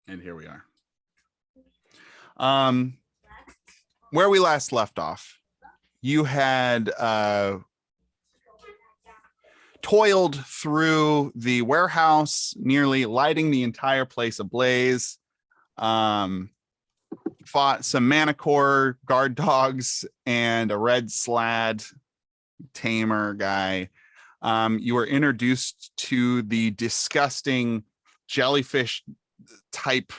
And here we are. Where we last left off, you had toiled through the warehouse, nearly lighting the entire place ablaze. Fought some Manicore guard dogs and a red slad tamer guy. You were introduced to the disgusting jellyfish type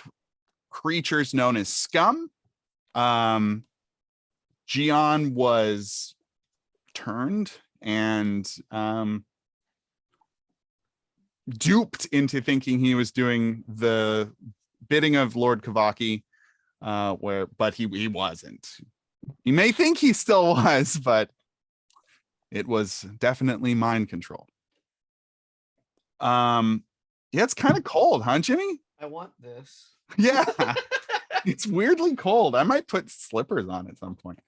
creatures known as scum. Gian was turned and duped into thinking he was doing the bidding of Lord Kavaki, but he wasn't. You may think he still was, but it was definitely mind control. Yeah, it's kind of cold, huh, Jimmy? I want this. Yeah, it's weirdly cold. I might put slippers on at some point.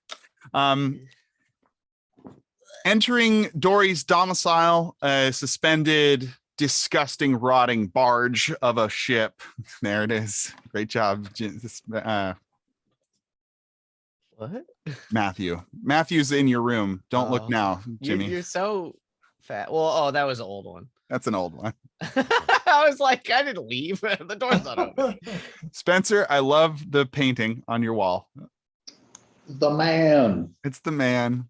Entering Dory's domicile, a suspended, disgusting, rotting barge of a ship. There it is. Great job, What? Matthew's in your room. Don't look now, Jimmy. You're so fat. Well, that was an old one. That's an old one. I was like, I didn't leave. The door's not open. Spencer, I love the painting on your wall. The man. It's the man.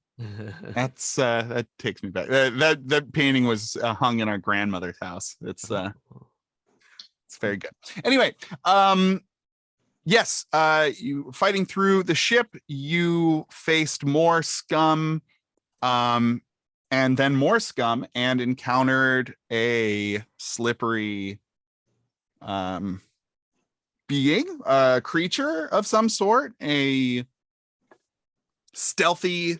That's that takes me back. That painting was hung in our grandmother's house. It's very good. Anyway, yes, you fighting through the ship, you faced more scum, and then more scum, and encountered a slippery being, a creature of some sort, a stealthy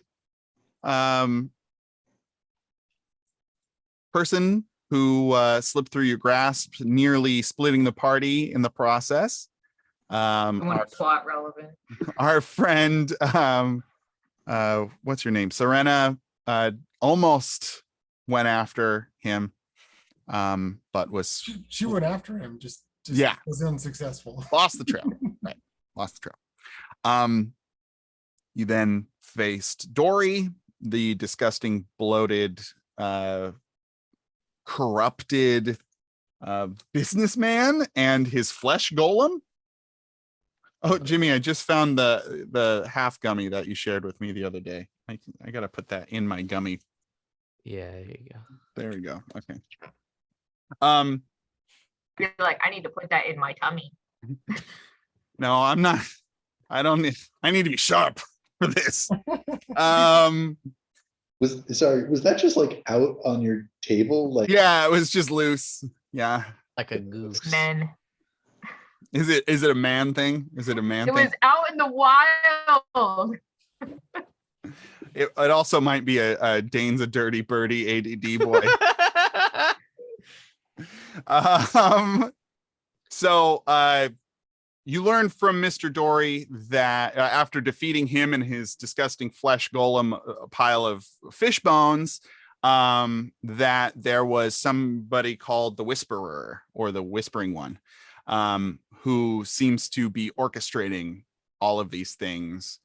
person who slipped through your grasp, nearly splitting the party in the process. Plot relevant. Our friend, what's your name? Serena almost went after him, but was she went after him, just yeah, was unsuccessful. Lost the trail. Right, lost the trail. You then faced Dory, the disgusting, bloated, corrupted businessman, and his flesh golem. Oh, Jimmy, I just found the half gummy that you shared with me the other day. I gotta put that in my gummy. Yeah, there you go. There we go. Okay. You're like, I need to put that in my tummy. No, I'm not. I need to be sharp for this. Was that just like out on your table? Like, yeah, it was just loose. Yeah. Like a goose. Men. Is it a man thing? Is it a man thing? It was out in the wild. It also might be a Dane's a dirty birdie ADD boy. So you learn from Mr. Dory that after defeating him and his disgusting flesh golem pile of fish bones, that there was somebody called the Whisperer, or the Whispering One, who seems to be orchestrating all of these things.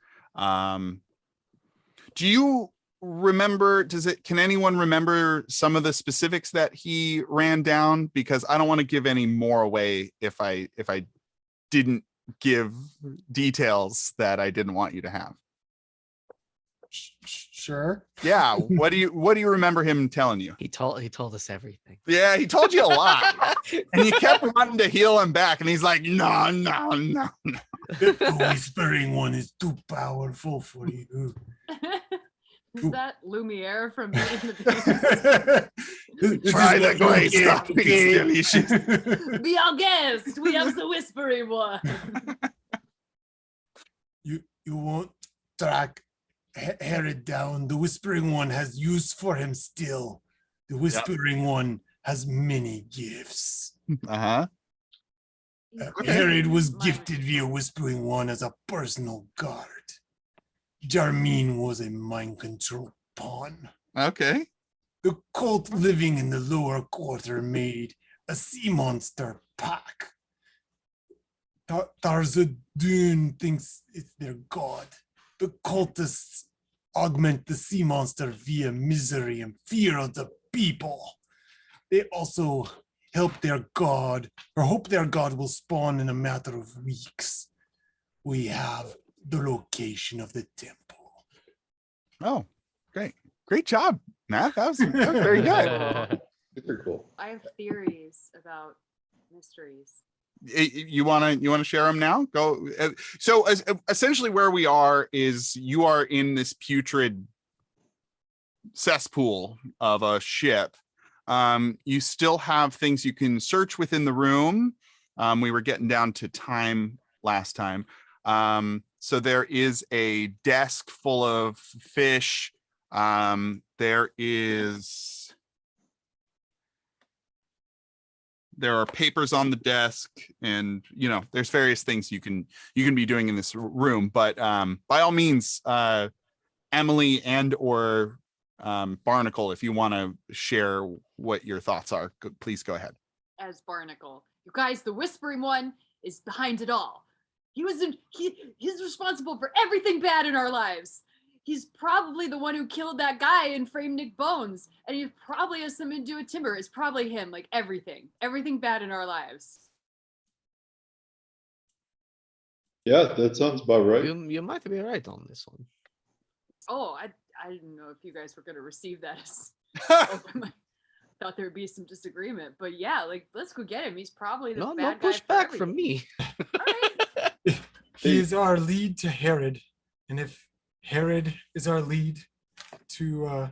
Do you remember, can anyone remember some of the specifics that he ran down? Because I don't want to give any more away if I didn't give details that I didn't want you to have. Sure. Yeah. What do you remember him telling you? He told us everything. Yeah, he told you a lot. And you kept wanting to heal him back, and he's like, no. The Whispering One is too powerful for you. Is that Lumiere from Beauty and the Beast? Try the great stuff. Be our guest. We have the Whispering One. You won't track Herod down. The Whispering One has use for him still. The Whispering One has many gifts. Herod was gifted via Whispering One as a personal guard. Jarmeen was a mind control pawn. Okay. The cult living in the lower quarter made a sea monster pack. Tarzadun thinks it's their god. The cultists augment the sea monster via misery and fear of the people. They also help their god, or hope their god will spawn in a matter of weeks. We have the location of the temple. Oh, great job, Matt. That was very good. Super cool. I have theories about mysteries. You want to share them now? Go. So essentially where we are is you are in this putrid cesspool of a ship. You still have things you can search within the room. We were getting down to time last time. So there is a desk full of fish. There are papers on the desk, and there's various things you can be doing in this room. But by all means, Emily and or Barnacle, if you want to share what your thoughts are, please go ahead. As Barnacle, you guys, the Whispering One is behind it all. He's responsible for everything bad in our lives. He's probably the one who killed that guy and framed Nick Bones, and he probably has something to do with Timber. It's probably him, like everything bad in our lives. Yeah, that sounds about right. You might be right on this one. Oh, I didn't know if you guys were gonna receive that as open. I thought there would be some disagreement, but yeah, like let's go get him. He's probably the No bad guy. pushback from me. All right. He is our lead to Herod, and if Herod is our lead to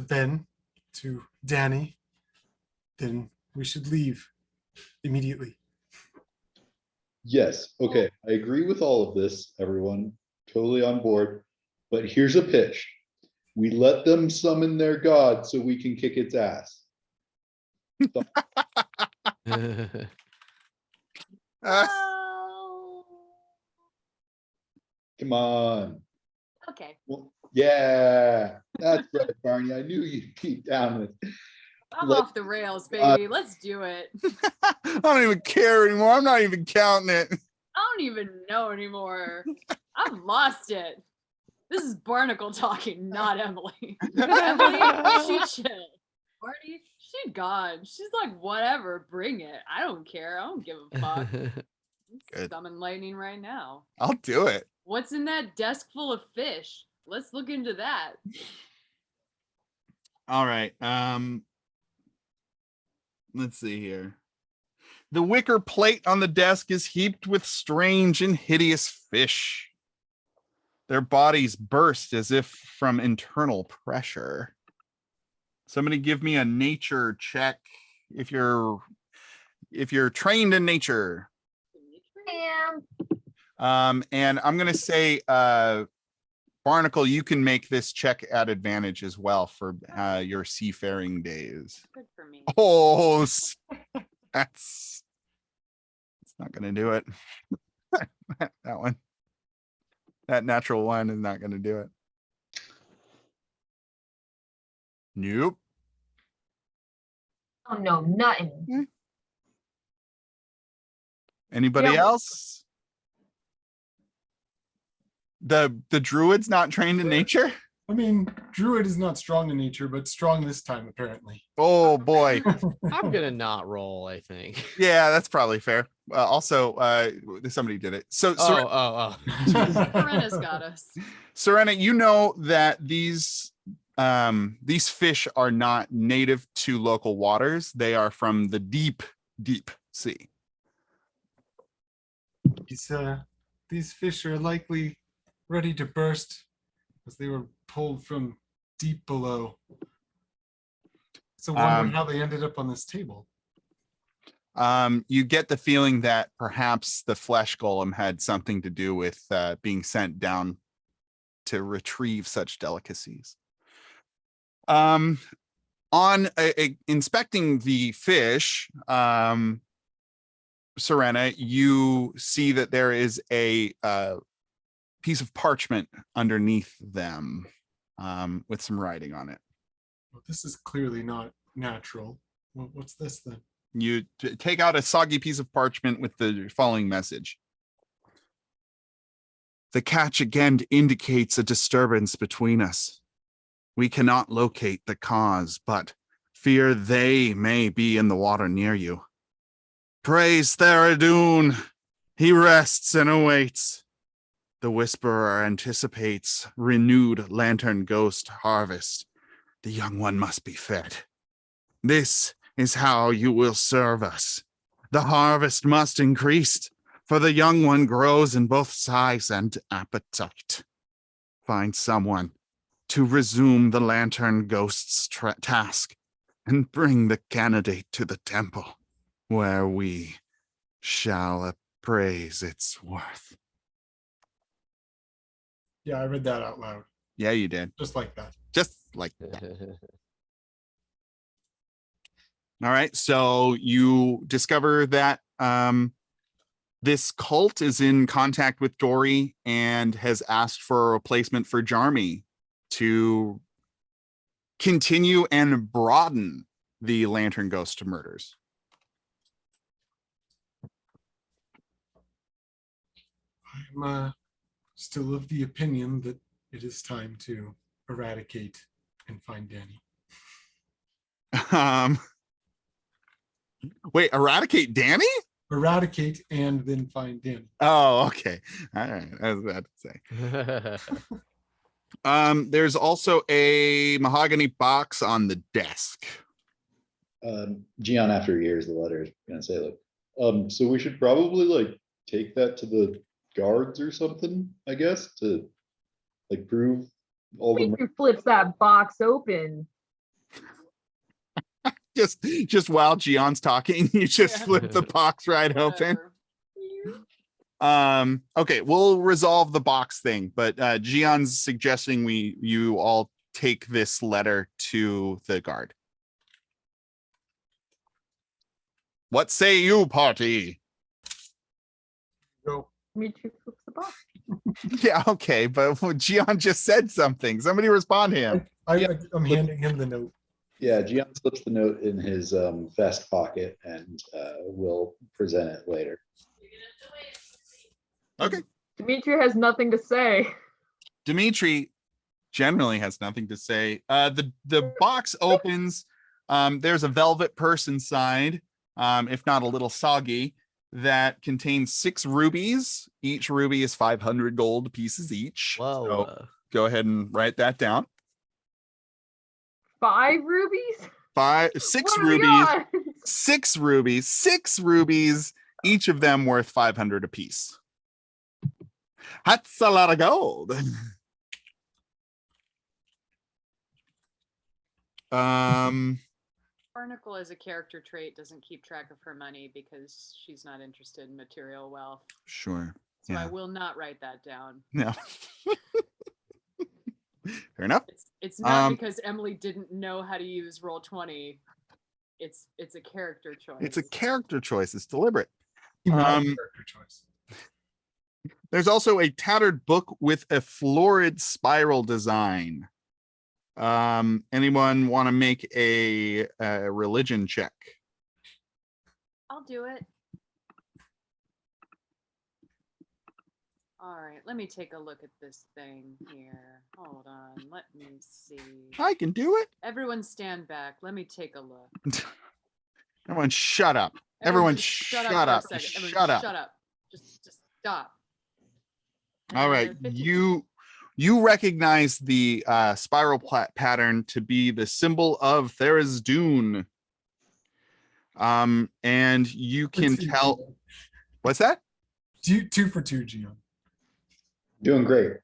Ben, to Danny, then we should leave immediately. Yes. Okay. I agree with all of this, everyone. Totally on board. But here's a pitch. We let them summon their god so we can kick its ass. Oh. Come on. Okay. Well, yeah. That's right, Barney. I knew you'd keep down with it. I'm off the rails, baby. Let's do it. I don't even care anymore. I'm not even counting it. I don't even know anymore. I've lost it. This is Barnacle talking, not Emily. Emily, she chill. Barney, she gone. She's like, whatever, bring it. I don't care. I don't give a fuck. Good. Summon lightning right now. I'll do it. What's in that desk full of fish? Let's look into that. All right. Let's see here. The wicker plate on the desk is heaped with strange and hideous fish. Their bodies burst as if from internal pressure. Somebody give me a nature check if you're trained in nature. And I'm gonna say Barnacle, you can make this check at advantage as well for your seafaring days. Good for me. Oh, that's not gonna do it. That one. That natural one is not gonna do it. Nope. Oh no, nothing. Anybody Yeah. else? The druid's not trained in nature? I mean, Druid is not strong in nature, but strong this time, apparently. Oh boy. I'm gonna not roll, I think. Yeah, that's probably fair. Also, somebody did it. So Serena's got us. Serena, you know that these fish are not native to local waters. They are from the deep, deep sea. These fish are likely ready to burst as they were pulled from deep below. So wondering how they ended up on this table. You get the feeling that perhaps the flesh golem had something to do with being sent down to retrieve such delicacies. On inspecting the fish, Serena, you see that there is a piece of parchment underneath them with some writing on it. Well, this is clearly not natural. What's this then? You take out a soggy piece of parchment with the following message. The catch again indicates a disturbance between us. We cannot locate the cause, but fear they may be in the water near you. Praise Theradune. He rests and awaits. The Whisperer anticipates renewed lantern ghost harvest. The young one must be fed. This is how you will serve us. The harvest must increase, for the young one grows in both size and appetite. Find someone to resume the lantern ghost's task and bring the candidate to the temple, where we shall appraise its worth. Yeah, I read that out loud, Yeah, you did. just like that. Just like that. All right. So you discover that this cult is in contact with Dory and has asked for a replacement for Jarmy to continue and broaden the Lantern Ghost murders. I'm still of the opinion that it is time to eradicate and find Danny. Wait, eradicate Danny? Eradicate and then find Danny. Oh, okay. All right. I was about to say. There's also a mahogany box on the desk. Gian, after years, the letter is gonna say like, so we should probably like take that to the guards or something, I guess, to like prove all the. Who flips that box open? Just while Gion's talking, you just flip the box right open. Whatever. Okay, we'll resolve the box thing, but Gion's suggesting you all take this letter to the guard. What say you, party? Go. Dimitri flips the box. Yeah, okay, but Gian just said something. Somebody respond to him. I'm handing him the note. Yeah, Gian slips the note in his vest pocket and will present it later. Okay. Dimitri has nothing to say. Dimitri generally has nothing to say. The box opens. There's a velvet purse inside, if not a little soggy, that contains 6 rubies. Each ruby is 500 gold pieces each. Whoa. So go ahead and write that down. 5 rubies? 6 What are the rubies. odds? 6 rubies. 6 rubies. Each of them worth 500 apiece. That's a lot of gold. Barnacle as a character trait doesn't keep track of her money because she's not interested in material wealth. Sure. So I Yeah. will not write that down. No. Fair enough. It's not because Emily didn't know how to use Roll20. It's a character choice. It's a character choice. It's deliberate. Character choice. There's also a tattered book with a florid spiral design. Anyone want to make a religion check? I'll do it. All right, let me take a look at this thing here. Hold on, let me see. I can do it. Everyone stand back. Let me take a look. Everyone shut up. Everyone just shut for a up. second. Everyone Shut up. Shut up. Just stop. All right. 52. You recognize the spiral pattern to be the symbol of Theradune. And you can tell. What's that? 2 for 2, Gian. Doing great.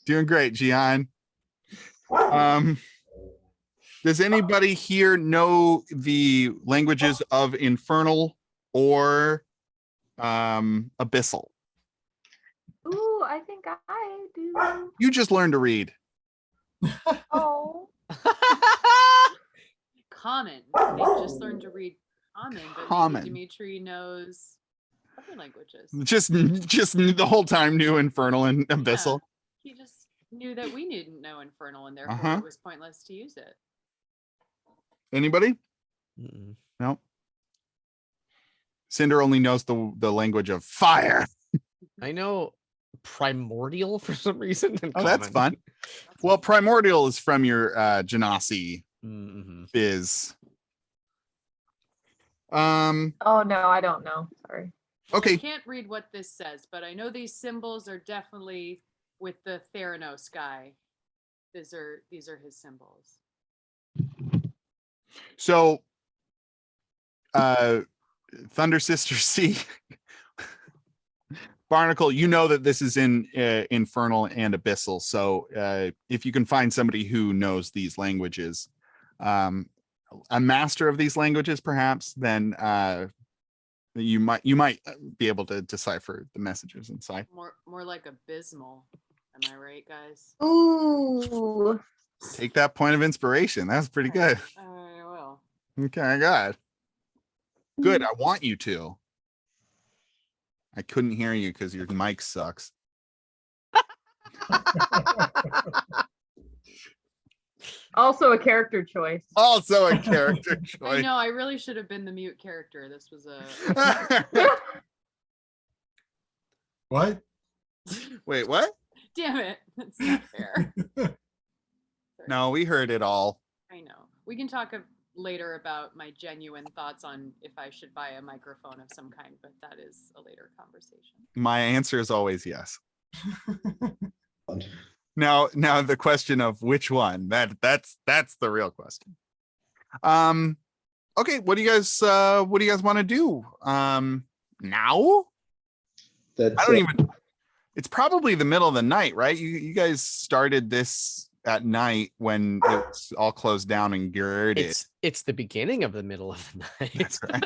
Doing great, Gian. Does anybody here know the languages of Infernal or Abyssal? Ooh, I think I do. You just learned to read. Oh. Common. They just learned to read common, but Common. maybe Dimitri knows other languages. Just the whole time knew Infernal and Abyssal. Yeah, he just knew that we didn't know Infernal, and therefore it was pointless to use it. Anybody? Mm-mm. No. Cinder only knows the language of fire. I know primordial for some reason. and Oh, that's common. fun. Well, primordial is from your Genasi Mhm. biz. Oh no, I don't know. Sorry. Well, I Okay. can't read what this says, but I know these symbols are definitely with the Theranos guy. These are his symbols. So Thunder Sister C. Barnacle, you know that this is in Infernal and Abyssal. So if you can find somebody who knows these languages, a master of these languages, perhaps, then you might be able to decipher the messages inside. More like abysmal. Am I right, guys? Ooh. Take that point of inspiration. That's pretty good. I will. Okay, I got it. Good. I want you to. I couldn't hear you because your mic sucks. Also a character choice. Also a character I choice. know. I really should have been the mute character. This was a. What? Wait, what? Damn it! That's not fair. Sorry. No, we heard it all. I know. We can talk later about my genuine thoughts on if I should buy a microphone of some kind, but that is a later conversation. My answer is always yes. Now the question of which one, that's the real question. Okay, what do you guys want to do? Now? That's I don't even, it's probably the middle of the night, right? You guys started this at night when it's all closed down and girded. It's the beginning of the middle of the night. That's right.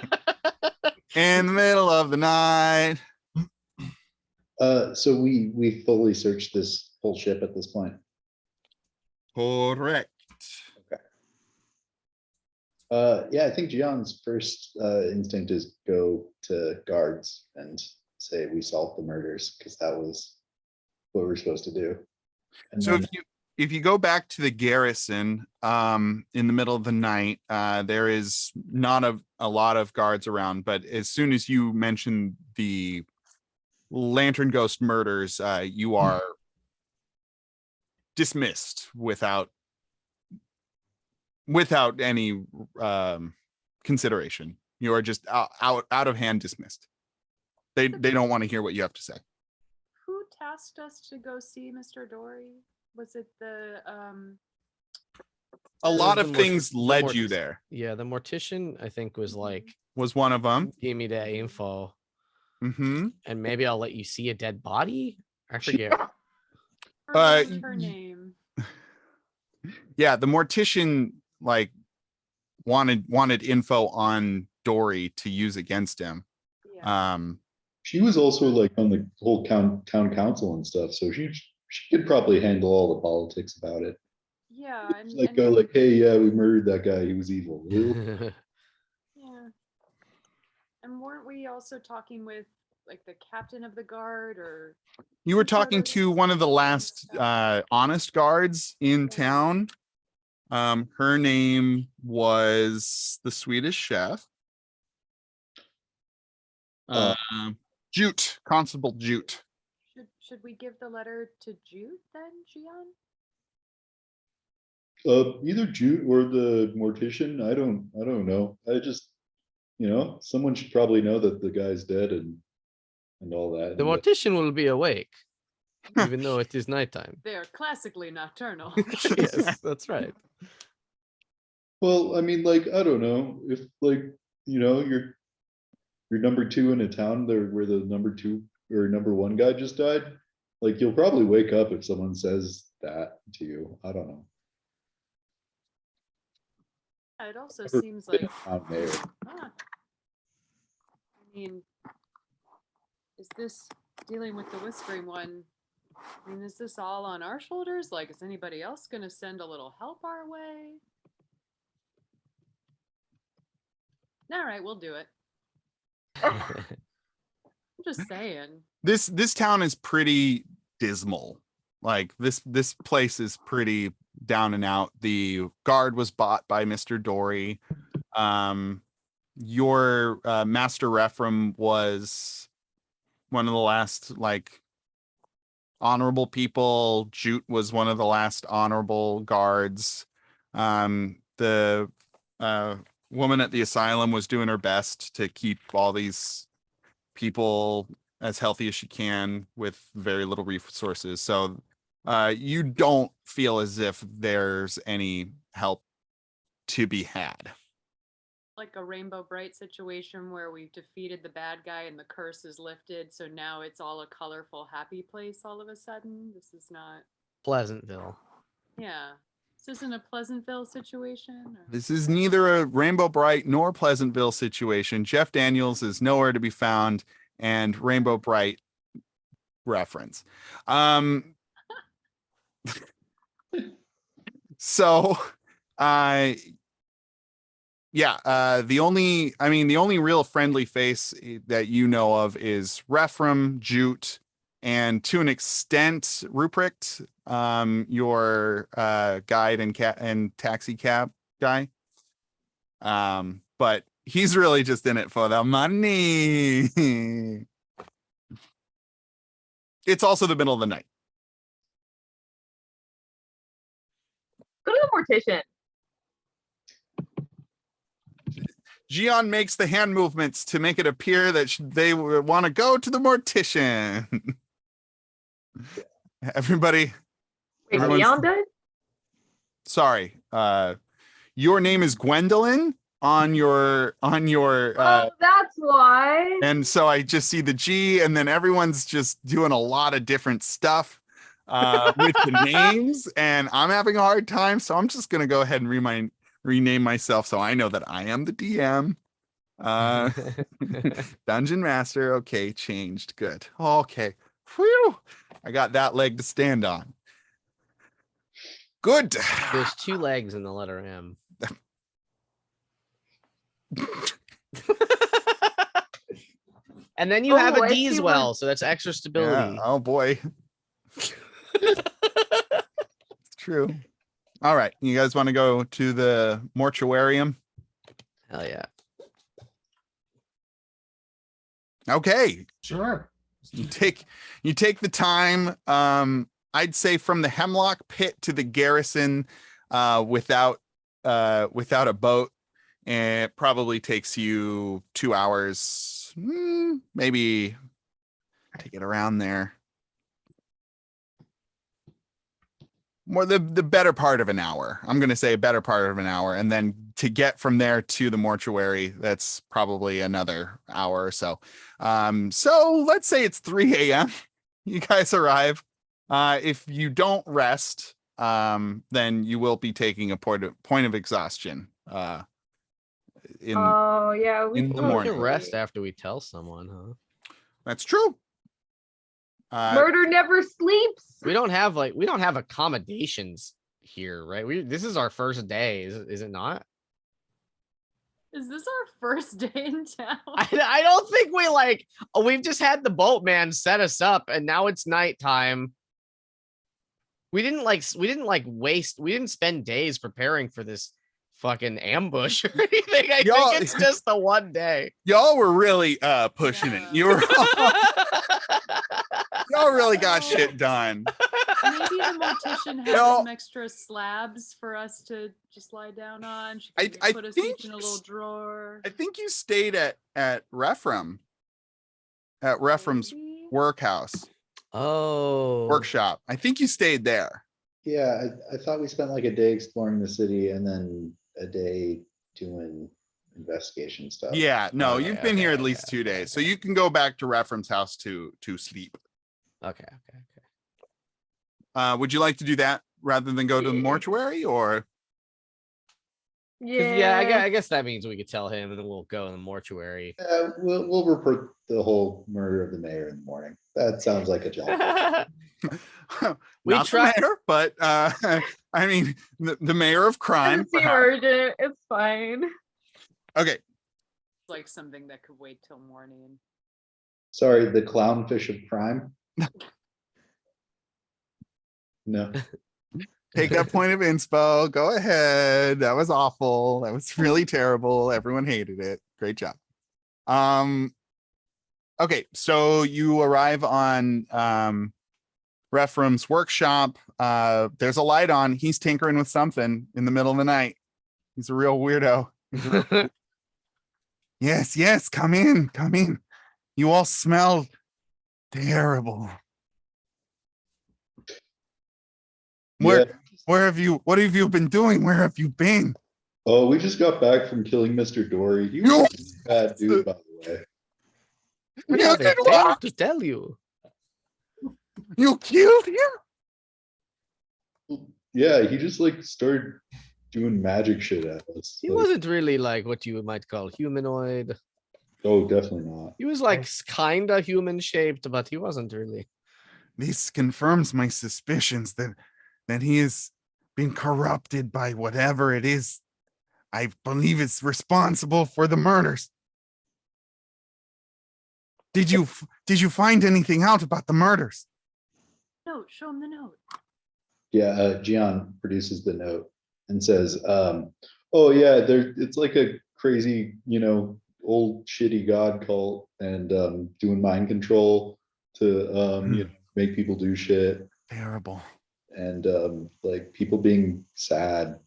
In the middle of the night. so we fully searched this whole ship at this point. Correct. Yeah, I think Gion's first instinct is go to guards and say we solved the murders, because that was what we're supposed to do. And So then, if you go back to the garrison in the middle of the night, there is not a lot of guards around, but as soon as you mention the Lantern Ghost murders, you are dismissed without any consideration. You are just out of hand dismissed. They don't want to hear what you have to say. Who tasked us to go see Mr. Dory? Was it the A lot the of things led mort- you there. Yeah, the mortician I think was like, Was one of them. give me that info, Mm-hmm. and maybe I'll let you see a dead body. I forget. or what was her y- name? Yeah, the mortician like wanted info on Dory to use against him. Yeah. she was also like on the whole town council and stuff, so she could probably handle all the politics about it. Yeah, and, Like and go then- like, hey, yeah, we murdered that guy. He was evil. yeah. And weren't we also talking with like the captain of the guard or You were Some sort talking of- to one of the last honest guards in town. Her name was the Swedish chef. Jute, Constable Jute. should we give the letter to Jude then, Gian? Either Jute or the mortician. I don't know. I just, someone should probably know that the guy's dead and all that. The mortician will be awake, even though it is nighttime. They are classically nocturnal. Yes, that's right. Well, I mean, like, I don't know if like, you're number two in a town there where the number two or number one guy just died. Like, you'll probably wake up if someone says that to you. I don't know. It also Never seems been like a town mayor. I mean, is this dealing with the whispering one? I mean, is this all on our shoulders? Like, is anybody else gonna send a little help our way? All right, we'll do it. I'm just saying. This town is pretty dismal. Like this place is pretty down and out. The guard was bought by Mr. Dory. your Master Rephram was one of the last like honorable people. Jute was one of the last honorable guards. The woman at the asylum was doing her best to keep all these people as healthy as she can with very little resources. So you don't feel as if there's any help to be had. Like a Rainbow Bright situation where we've defeated the bad guy and the curse is lifted, so now it's all a colorful, happy place all of a sudden. This is not. Pleasantville. Yeah. This isn't a Pleasantville situation. Or... This is neither a Rainbow Bright nor Pleasantville situation. Jeff Daniels is nowhere to be found, and Rainbow Bright reference. So, the only real friendly face that you know of is Rephram, Jute, and to an extent Ruprecht, your guide and taxi cab guy. But he's really just in it for the money. It's also the middle of the night. Go to the mortician. Gian makes the hand movements to make it appear that they want to go to the mortician. Everybody. Wait, Everyone's- Leon died? Sorry. Your name is Gwendolyn on your Oh, that's why. and so I just see the G, and then everyone's just doing a lot of different stuff with the names, and I'm having a hard time, so I'm just gonna go ahead and rename myself so I know that I am the DM. Dungeon Master. Okay, changed. Good. Okay. Whew. I got that leg to stand on. Good. There's 2 legs in the letter M. And then you have Oh, a I D see as what- well, so that's extra stability. Yeah. Oh boy. It's true. All right. You guys want to go to the mortuarium? Hell yeah. Okay. Sure. You take the time. I'd say from the Hemlock Pit to the garrison, without a boat, and it probably takes you 2 hours, maybe to get around there. More the better part of an hour. I'm gonna say a better part of an hour, and then to get from there to the mortuary, that's probably another hour or so. So let's say it's 3 a.m. You guys arrive. If you don't rest, then you will be taking a point of exhaustion. Oh yeah, in the We morning. can rest after we tell someone, huh? That's true. Murder never sleeps. We don't have accommodations here, right? This is our first day, is it not? Is this our first day in town? I don't think we've just had the boatman set us up and now it's nighttime. We didn't spend days preparing for this fucking ambush or anything. I Y'all- think it's just the one day. Y'all were really pushing it. You were y'all really got shit done. Maybe the mortician has No. some extra slabs for us to just lie down on. She I- can I put us think each in a little drawer. I think you stayed at Rephram. At Rephram's Maybe? workhouse. Oh. Workshop. I think you stayed there. Yeah, I thought we spent like a day exploring the city and then a day doing investigation stuff. Yeah, no, Okay, you've been here at okay, least 2 okay, days. So okay. you can go back to Rephram's house to sleep. Okay. Would you like to do that rather than go to the mortuary, or 'Cause, Yeah. I guess that means we could tell him and then we'll go in the mortuary. We'll report the whole murder of the mayor in the morning. That sounds like a job. We not tried- the mayor, but I mean the mayor of crime. Doesn't seem perhaps. urgent. It's fine. Okay, It's like something that could wait till morning. Sorry, the clownfish of crime? No. take that point of inspo. Go ahead. That was awful. That was really terrible. Everyone hated it. Great job. Okay, so you arrive on Rephrum's workshop. There's a light on. He's tinkering with something in the middle of the night. He's a real weirdo. Yes, come in. You all smell terrible. Yeah. What have you been doing? Where have you been? Oh, we just got back from killing Mr. Dory. He was a bad dude, by the way. We You have a did tale what? to tell you. You killed him? Yeah, he just like started doing magic shit at us. He Like, wasn't really like what you might call humanoid. oh, definitely not. He was like kinda human shaped, but he wasn't really. This confirms my suspicions that he has been corrupted by whatever it is. I believe it's responsible for the murders. Did you find anything out about the murders? Note, show him the note. Yeah, Gian produces the note and says, oh yeah, it's like a crazy, old shitty god cult and doing mind control to make people do shit. Terrible. And like people being sad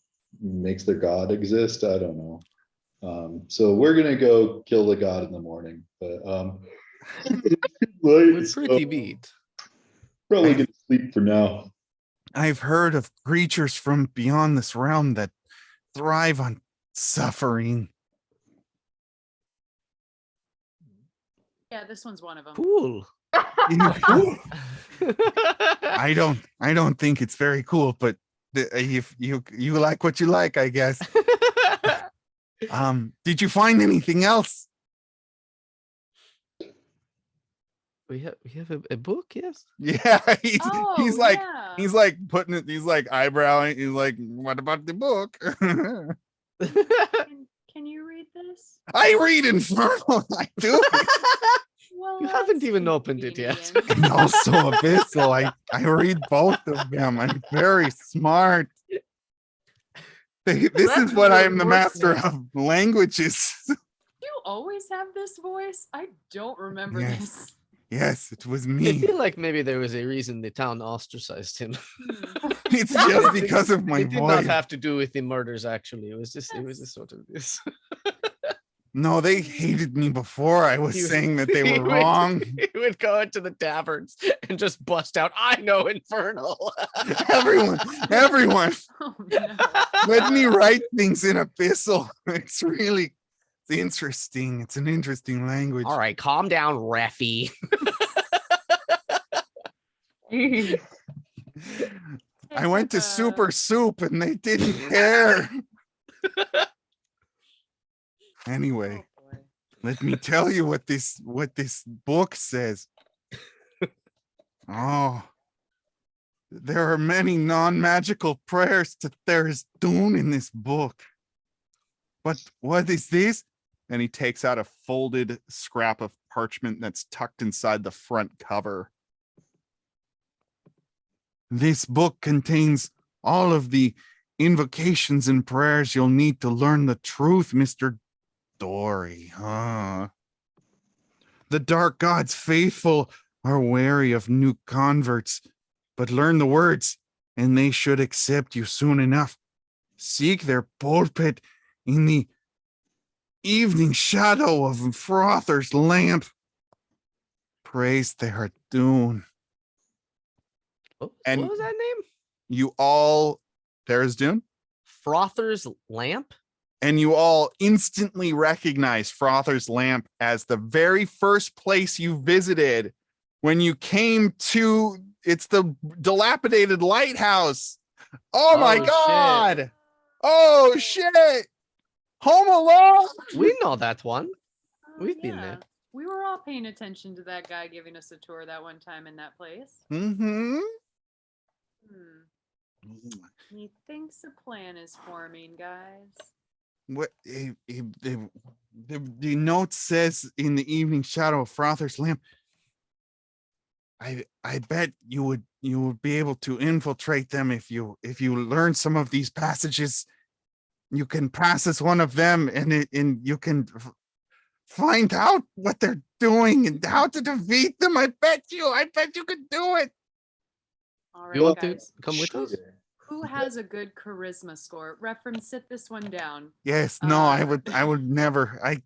makes their god exist. I don't know. So we're gonna go kill the god in the morning, but We're pretty beat. probably gonna sleep for now. I've heard of creatures from beyond this realm that thrive on suffering. Yeah, this one's one of them. Cool. I don't think it's very cool, but if you like what you like, I guess. Did you find anything else? We have a book, yes. Yeah, he's yeah. he's like putting it, he's like eyebrowing, he's like, what about the book? Can you read this? I read Infernal, I do. Well, You haven't that's even opened it yet. convenient. And also Abyssal. I read both of them. I'm very smart. This That's is what I am really the master fortunate. of languages. You always have this voice? I don't remember Yes. this. Yes, it was I me. feel like maybe there was a reason the town ostracized him. It's just because of my It did not voice. have to do with the murders, actually. It was just sort of this. No, they hated me before. I was He would- saying that they he were would- wrong. He would go into the taverns and just bust out, I know Infernal. Everyone, Oh, no. let me write things in Abyssal. It's interesting. It's an interesting language. All right, calm down, Reffy. Jeez. I went to It's like a- Super Soup and they didn't care. Anyway, Oh, boy. let me tell you what this book says. Oh, there are many non-magical prayers to Tharizdun in this book. But what is this? And he takes out a folded scrap of parchment that's tucked inside the front cover. This book contains all of the invocations and prayers you'll need to learn the truth, Mr. Dory. The dark gods faithful are wary of new converts, but learn the words and they should accept you soon enough. Seek their pulpit in the evening shadow of Frother's lamp. Praise their Dune. And- What was that name? You all, there's Dune, Frother's Lamp? and you all instantly recognize Frother's lamp as the very first place you visited when you came to, it's the dilapidated lighthouse. Oh my Oh, shit. God. Oh shit. Home Alone. We know that one. Oh, We've been there. We were all paying attention to that guy giving us a tour that one time in that place. Mm-hmm. He thinks a plan is forming, guys. What the note says in the evening shadow of Frother's lamp. I bet you would be able to infiltrate them if you learn some of these passages. You can pass as one of them, and you can find out what they're doing and how to defeat them. I bet you could do it. All You right, want to guys. come with us? Sure. Who has a good charisma score? Reference, sit this one down. Yes, no, I would never. I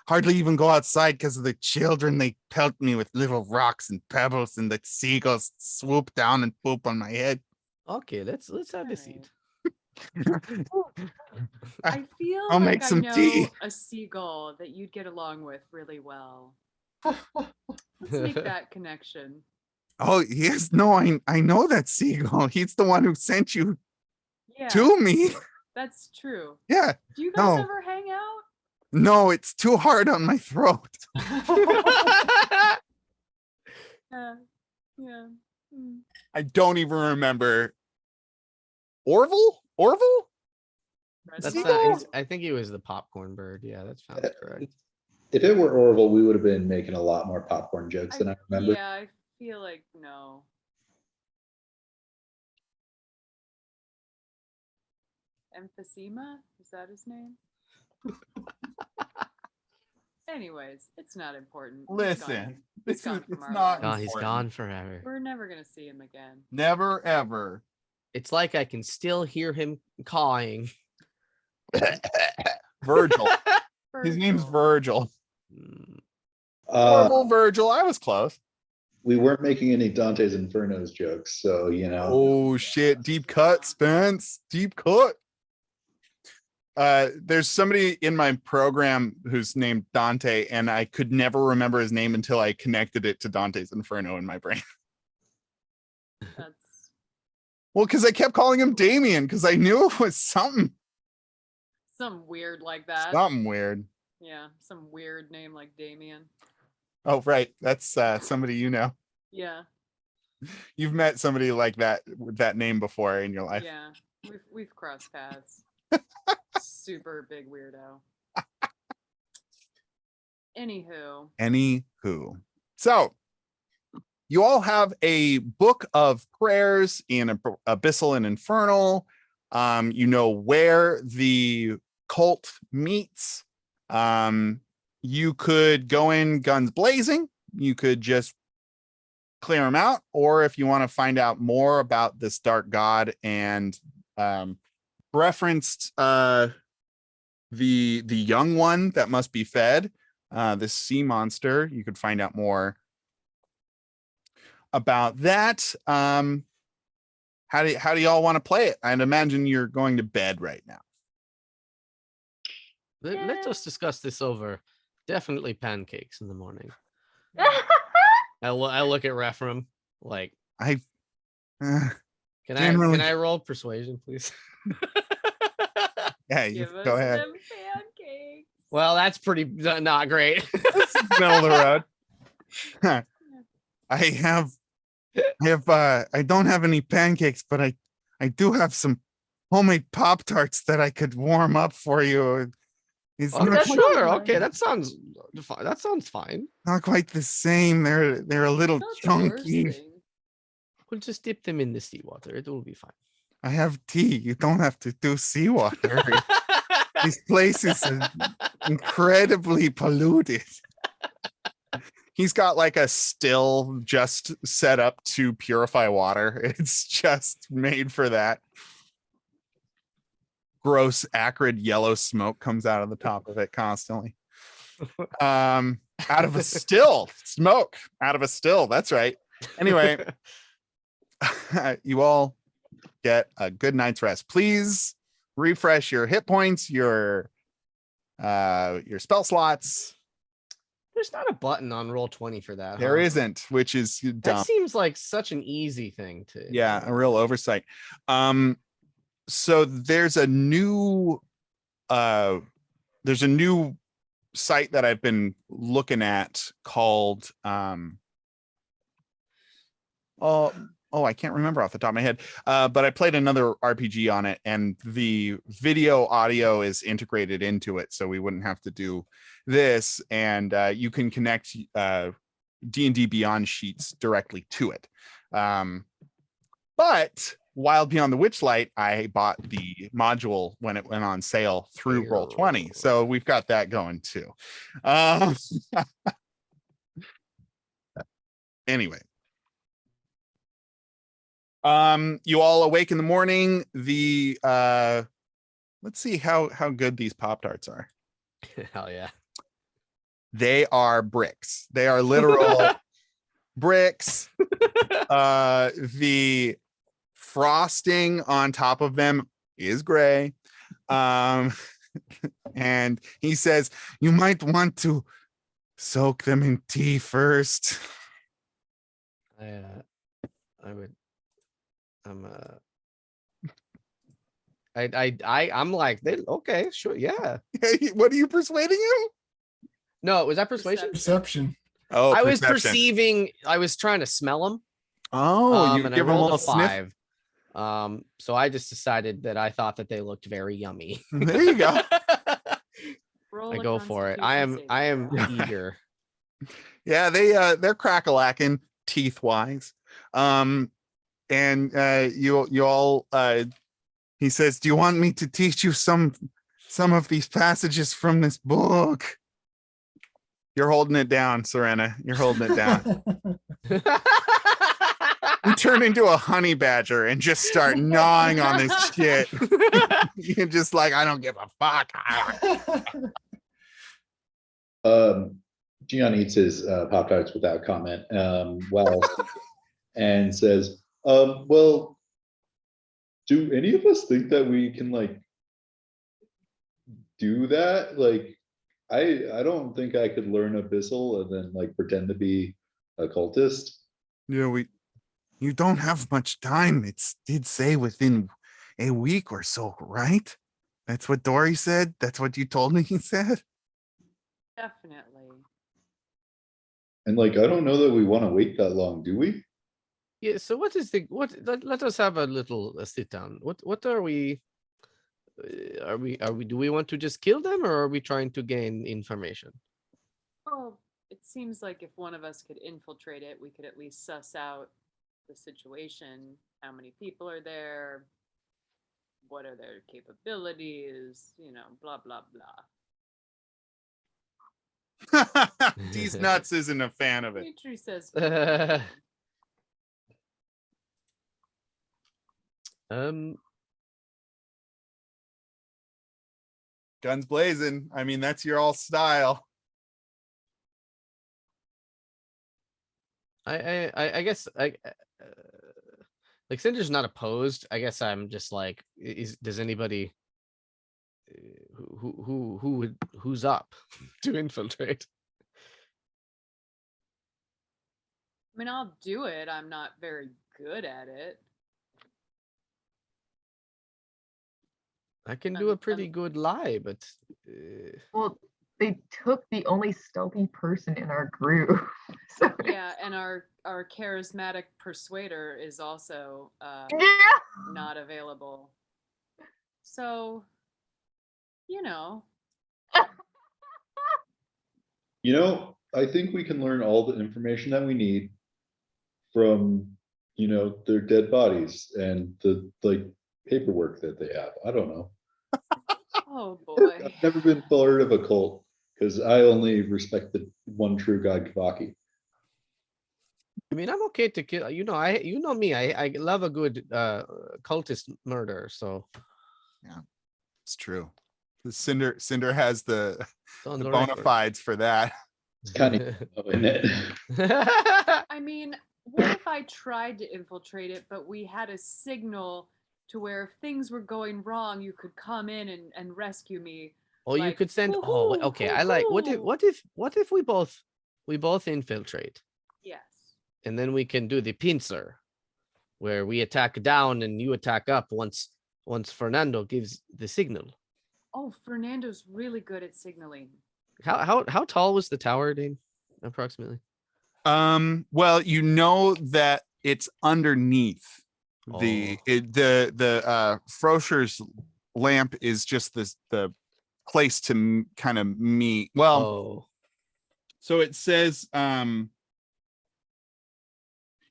hardly even go outside because of the children. They pelt me with little rocks and pebbles, and the seagulls swoop down and poop on my head. Okay, let's have a Alright. seat. I feel I'll like make I some know tea. a seagull that you'd get along with really well. Let's make that connection. Oh yes, no, I know that seagull. He's the one who sent you Yeah, to me. that's true. Yeah, Do you guys No. ever hang out? no, it's too hard on my throat. Yeah. Mm. I don't even remember. Orville? Orville? Red That's Bull? not, Seagull? I think he was the popcorn bird. Yeah, that sounds correct. If it were Orville, we would have been making a lot more popcorn jokes than I remember. Yeah, I feel like no. Emphysema? Is that his name? Anyways, it's not important. He's gone. Listen, He's this gone is from it's our not. Oh, lives. he's important. gone forever. We're never gonna see him again. Never ever. It's like I can still hear him cawing. Virgil. His name's Virgil. Mm, Orville Virgil. I was close. We weren't making any Dante's Infernos jokes, so you know. Oh shit! Deep cut, Spence. Deep cut. There's somebody in my program who's named Dante, and I could never remember his name until I connected it to Dante's Inferno in my brain. That's Well, because I kept calling him Damien because I knew it was something weird like that. something weird. Yeah, some weird name like Damien. Oh, right. That's somebody you know. Yeah, You've met somebody like that with that name before in your life. yeah. We've crossed paths. Super big weirdo. Anywho. So you all have a book of prayers in Abyssal and Infernal. You know where the cult meets. You could go in guns blazing. You could just clear them out, or if you want to find out more about this dark god and referenced the young one that must be fed, this sea monster, you could find out more about that. How do y'all want to play it? I'd imagine you're going to bed right now. Let us discuss this over. Definitely pancakes in the morning. I look at Rephram like, I can Generally- I roll persuasion, please? yeah, you Give us go ahead. them pancakes. Well, that's pretty not great. Middle of the road. I don't have any pancakes, but I do have some homemade Pop-Tarts that I could warm up for you. It's Okay, not, That's quite, sure. fine. Okay, that sounds fine. That sounds fine. not quite the same. They're a little Not the worst chunky. thing. We'll just dip them in the seawater. It will be fine. I have tea. You don't have to do seawater. This place is incredibly polluted. He's got like a still just set up to purify water. It's just made for that. Gross, acrid yellow smoke comes out of the top of it constantly. Out of a still, smoke out of a still. That's right. Anyway, you all get a good night's rest. Please refresh your hit points, your spell slots. There's not a button on roll 20 for that. There huh? isn't, which is That dumb. seems like such an easy thing to. Yeah, a real oversight. So there's a new site that I've been looking at called I can't remember off the top of my head, but I played another RPG on it, and the video audio is integrated into it, so we wouldn't have to do this, and you can connect D&D Beyond sheets directly to it. But Wild Beyond the Witchlight, I bought the module when it went on sale through Roll20. So we've got that going too. Anyway. You all awake in the morning. The let's see how good these Pop-Tarts are. Hell yeah. They are bricks. They are literal bricks. The frosting on top of them is gray. And he says, you might want to soak them in tea first. I'm like, okay, sure, yeah. What are you persuading him? No, was that persuasion? Perception. Oh, I was perception. perceiving. I was trying to smell them. Oh, you and give I him a rolled little a sniff. 5. So I just decided that I thought that they looked very yummy. There you go. Roll I a go for it. Constitution I saving am throw. eager. Yeah, they're crack-a-lacking teeth wise. And you all he says, do you want me to teach you some of these passages from this book? You're holding it down, Serena. You're holding it down. You turn into a honey badger and just start gnawing on this shit. You're just like, I don't give a fuck. Gian eats his Pop-Tarts without comment, and says, well, do any of us think that we can like do that? Like, I don't think I could learn Abyssal and then like pretend to be a cultist. You don't have much time. It did say within a week or so, right? That's what Dory said. That's what you told me he said. Definitely. And like, I don't know that we want to wait that long, do we? Yeah. So what is let us have a little sit down. What are we? Are we? Do we want to just kill them, or are we trying to gain information? Well, it seems like if one of us could infiltrate it, we could at least suss out the situation. How many people are there? What are their capabilities? Blah, blah, blah. These nuts isn't a fan of it. Dimitri says. Guns blazing. I mean, that's your all style. I guess like Cinder's not opposed. I guess I'm just like, does anybody who's up to infiltrate? I mean, I'll do it. I'm not very good at it. I can do a pretty good lie, but Well, they took the only stealthy person in our group. So Yeah, and our charismatic persuader is also yeah. not available. So, I think we can learn all the information that we need from, their dead bodies and the like paperwork that they have. I don't know. oh boy. I've never been part of a cult because I only respect the one true God, Kavaki. I mean, I'm okay to kill. You know me. I love a good cultist murder. So Yeah, it's true. The Cinder has the it's on the the bona record. fides for that. It's kind of, isn't it? I mean, what if I tried to infiltrate it, but we had a signal to where if things were going wrong, you could come in and rescue me. Or you Like, could send. "Woohoo, Oh, okay. I like. What if we both infiltrate, Yes. and then we can do the pincer, where we attack down and you attack up once Fernando gives the signal. Oh, Fernando's really good at signaling. How tall was the tower, Dane? Approximately. Well, you know that it's underneath the Froscher's lamp is just the place to kind of meet. Well, Oh. so it says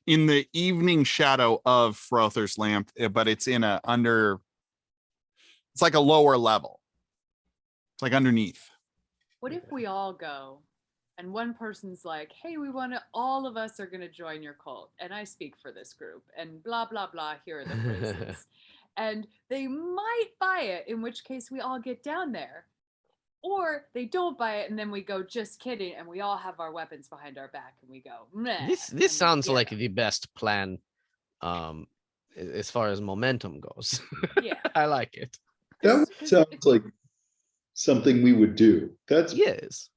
in the evening shadow of Frother's lamp, but it's in a under. It's like a lower level. It's like underneath. What if we all go and one person's like, hey, all of us are going to join your cult. And I speak for this group and blah, blah, blah. Here are the phrases. And they might buy it, in which case we all get down there. Or they don't buy it and then we go, just kidding. And we all have our weapons behind our back and we go, meh. This sounds like the best plan as far as momentum goes. Yeah. I like it. That sounds like something we would do. That's Yes.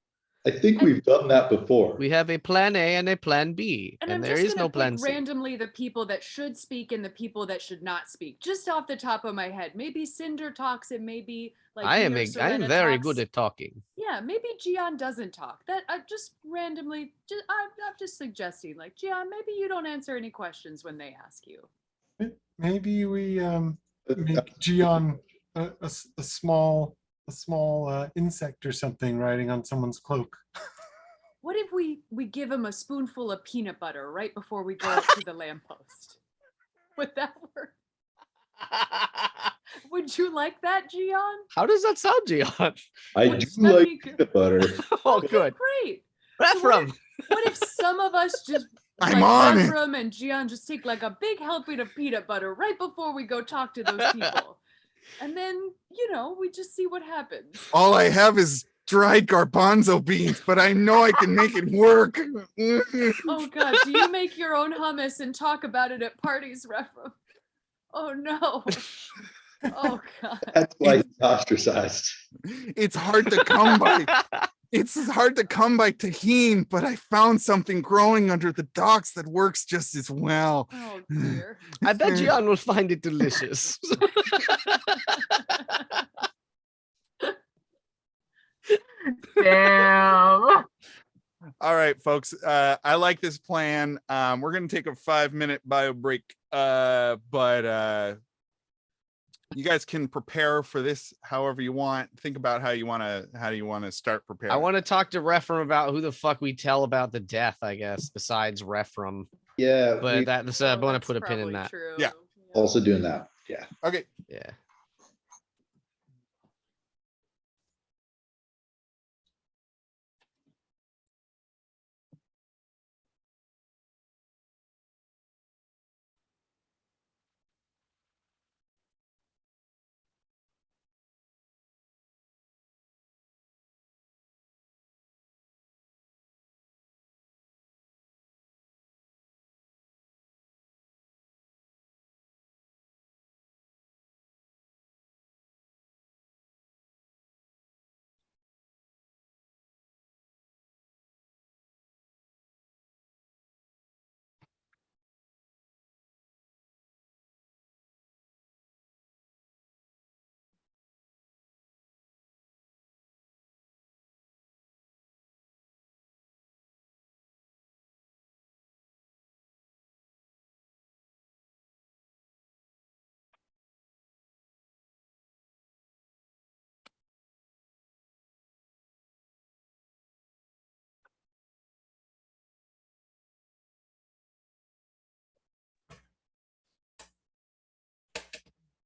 I think we've done that before. We have a plan A and a plan B, And and I'm there just is gonna no plan pick C. randomly the people that should speak and the people that should not speak, just off the top of my head. Maybe Cinder talks, and maybe like I am me or I am Serena very talks. good at talking. Yeah, maybe Gian doesn't talk. That I just randomly, I'm just suggesting, like Gian, maybe you don't answer any questions when they ask you. Maybe we make Gian a small insect or something riding on someone's cloak. What if we give him a spoonful of peanut butter right before we go up to the lamppost? Would that work? Would you like that, Gian? How does that sound, Gian? I Would do that like be good? peanut butter. Oh, Okay, good. great. So Ephraim. What if some of us just I'm on it. Ephraim and Gian just take like a big helping of peanut butter right before we go talk to those people? And then, we just see what happens. All I have is dried garbanzo beans, but I know I can make it work. Oh God, do you make your own hummus and talk about it at parties, Ephraim? Oh no. Oh God. That's why he's ostracized. It's hard to come by. It's hard to come by tahine, but I found something growing under the docks that works just as well. Oh dear. I bet Gian will find it delicious. Damn. All right, folks. I like this plan. We're gonna take a 5-minute bio break. But you guys can prepare for this however you want. Think about how do you want to start preparing. I want to talk to Rephram about who the fuck we tell about the death, I guess, besides Rephram. Yeah, But we that's Oh, I'm gonna that's put a pin in probably that. true. Yeah. also doing that. Yeah. Okay. Yeah.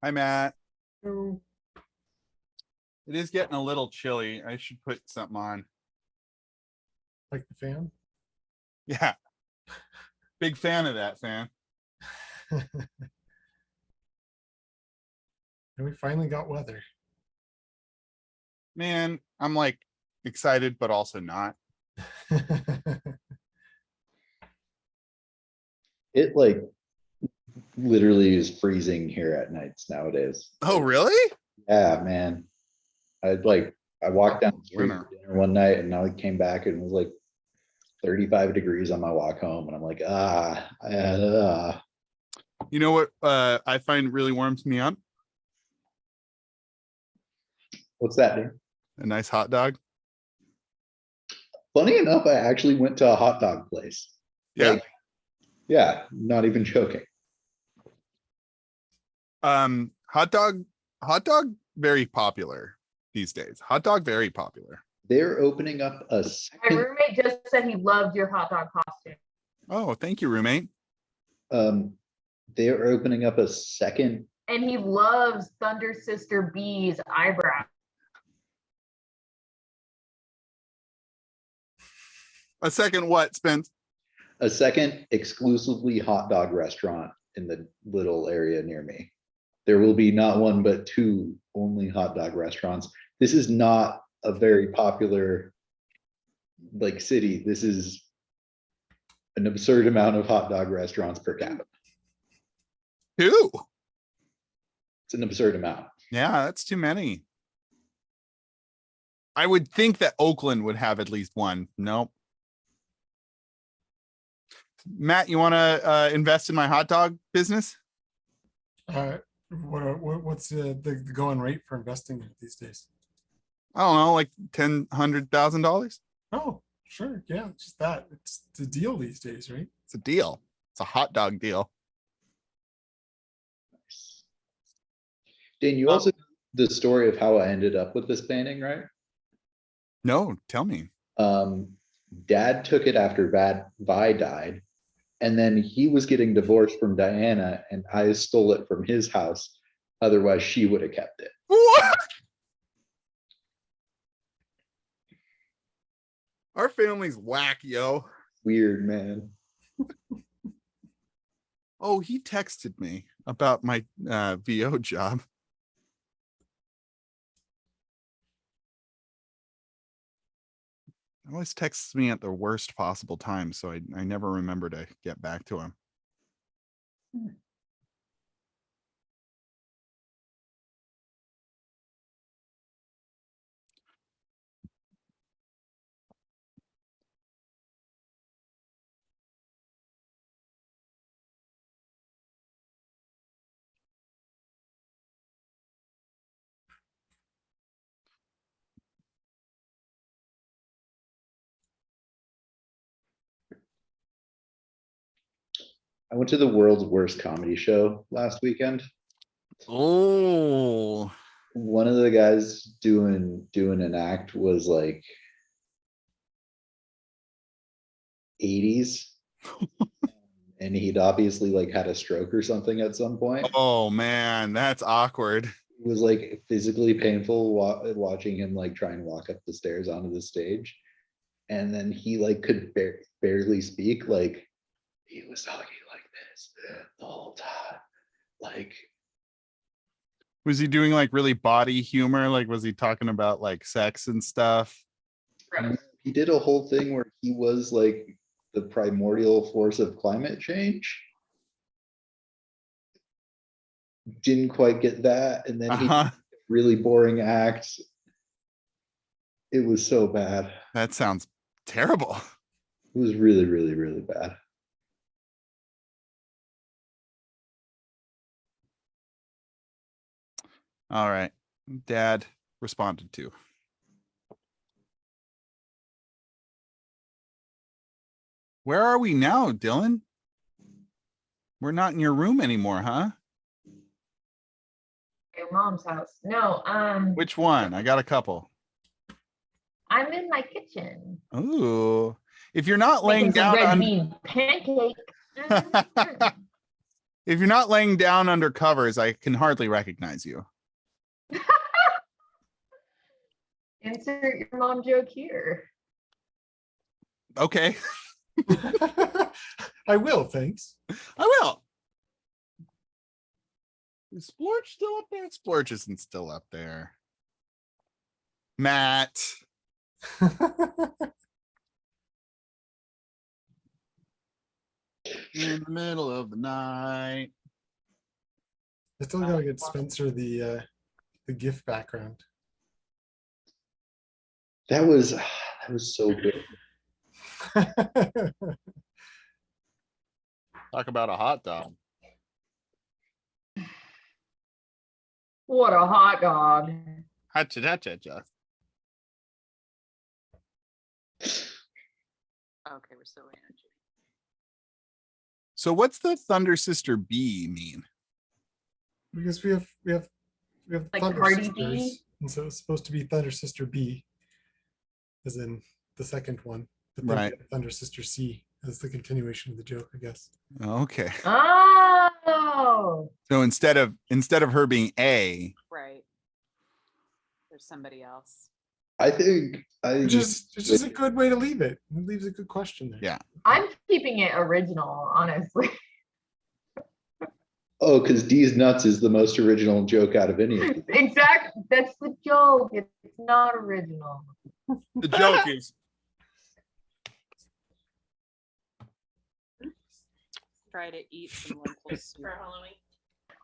Hi, Matt. Oh, It is getting a little chilly. I should put something on. like the fan? Yeah. Big fan of that fan. And we finally got weather. Man, I'm like excited, but also not. It like literally is freezing here at nights nowadays. Oh, really? Yeah, man. I walked down the street Winter. for dinner one night and I came back and it was like 35 degrees on my walk home. And I'm like, You know what I find really warms me up? what's that, dude? A nice hot dog. Funny enough, I actually went to a hot dog place. Yeah. Like, yeah, not even joking. Hot dog, very popular these days. Hot dog, very popular. They're opening up a My second. roommate just said he loved your hot dog costume. Oh, thank you, roommate. They are opening up a second. And he loves Thunder Sister B's eyebrow. A second what, Spence? A second exclusively hot dog restaurant in the little area near me. There will be not one, but two only hot dog restaurants. This is not a very popular like city. This is an absurd amount of hot dog restaurants per capita. Two. It's an absurd amount. Yeah, that's too many. I would think that Oakland would have at least one. Nope. Matt, you want to invest in my hot dog business? What's the going rate for investing these days? I don't know, like $100,000. Oh, sure. Yeah, just that. It's the deal these days, right? It's a deal. It's a hot dog deal. Dan, you also know the story of how I ended up with this painting, right? No, tell me. Dad took it after Vi died, and then he was getting divorced from Diana, and I stole it from his house. Otherwise, she would have kept it. What? Our family's whack, yo. Weird, man. Oh, he texted me about my VO job. He always texts me at the worst possible time, so I never remember to get back to him. I went to the world's worst comedy show last weekend. Oh, One of the guys doing an act was like 80s. And he'd obviously like had a stroke or something at some point. oh man, that's awkward. It was like physically painful watching him like try and walk up the stairs onto the stage. And then he like could barely speak. Like he was talking like this the whole time. Like, Was he doing like really body humor? Like, was he talking about like sex and stuff? he did a whole thing where he was like the primordial force of climate change. Didn't quite get that. And then he did a really boring act. It was so bad. That sounds terrible. It was really, really, really bad. All right. Dad responded to. Where are we now, Dylan? We're not in your room anymore, huh? Your mom's house. No, Which one? I got a couple. I'm in my kitchen. Ooh. If you're not laying Making some down red under, bean pancake. if you're not laying down under covers, I can hardly recognize you. Insert your mom joke here. Okay, I will, thanks. I will. Is Splorch still up there? Splorch isn't still up there. Matt. In the middle of the night. I still gotta get Spencer the GIF background. That was so good. Talk about a hot dog. What a hot dog. Hatcha, hatcha, hatcha. Okay, we're still in. So what's the Thunder Sister B mean? Because we have Like Thunder Cardi Sisters, B? and so it's supposed to be Thunder Sister B, as in the second one. But then we Right. have Thunder Sister C That's the continuation of the joke, I guess. Okay. Oh. So instead of her being A, Right. There's somebody else. I think It's just a good way to leave it. It leaves a good question there. Yeah. I'm keeping it original, honestly. Oh, because D's nuts is the most original joke out of any of them. Exactly. That's the joke. It's not original. the joke is Try to eat some lentil soup.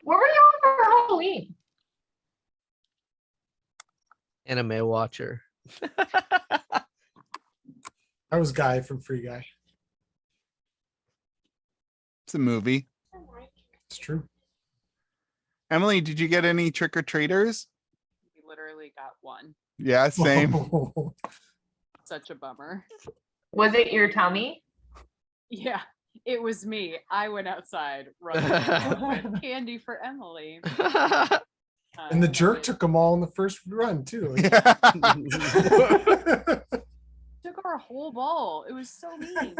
Where were you on for Halloween? Anime watcher. That was Guy from Free Guy. it's a movie. It's true. Emily, did you get any trick-or-treaters? We literally got one. Yeah, same. Such a bummer. Was it your tummy? Yeah, it was me. I went outside running with candy for Emily. And the jerk took them all in the first run too. Yeah. Took our whole bowl. It was so mean.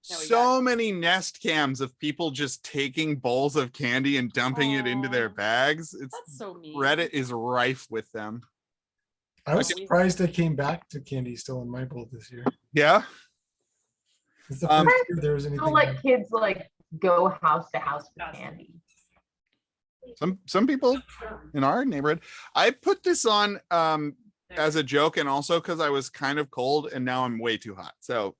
So many nest cams of people just taking bowls of candy and dumping it into their Aw. bags. It's That's so mean. Reddit is rife with them. I was Okay. surprised I came back to candy still in my bowl this year. Yeah. It's the first year there was anything. Don't let kids like go house to house with candy. Some people in our neighborhood. I put this on as a joke and also because I was kind of cold and now I'm way too hot. So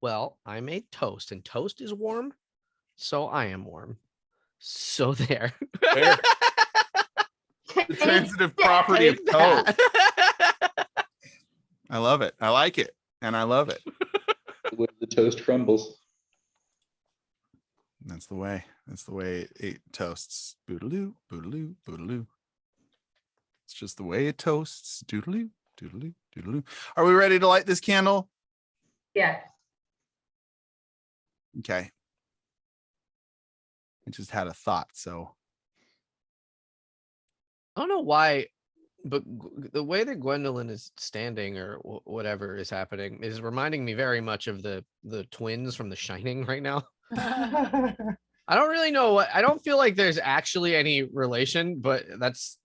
Well, I made toast and toast is warm, so I am warm. So there. there, the transitive property of Take toast. that. I love it. I like it. And I love it. The way the toast crumbles. That's the way. That's the way it toasts. Boodaloo, boodaloo, boodaloo. It's just the way it toasts. Doodaloo, doodaloo, doodaloo. Are we ready to light this candle? Yes. Okay. I just had a thought. So I don't know why, but the way that Gwendolyn is standing or whatever is happening is reminding me very much of the twins from The Shining right now. I don't really know I don't feel like there's actually any relation, but that's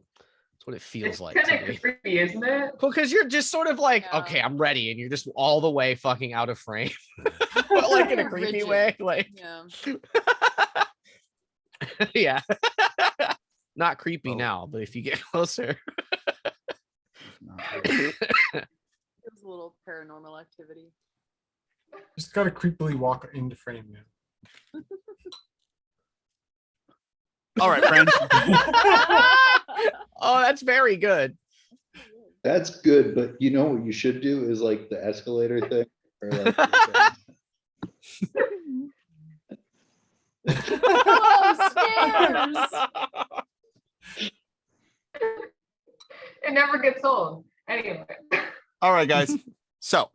what it feels It's like kind to of me. creepy, isn't it? Because you're just sort of like, Yeah. okay, I'm ready, and you're just all the way fucking out of frame, but like in a creepy Rigid. way, like Yeah. yeah, not creepy Oh. now, but if you get closer, It was a little paranormal activity. Just gotta creepily walk into frame now. all right, friends. oh, that's very good. That's good, but you know what you should do is like the escalator thing. Or like Oh, stairs! It never gets old. Anyway. All right, guys. So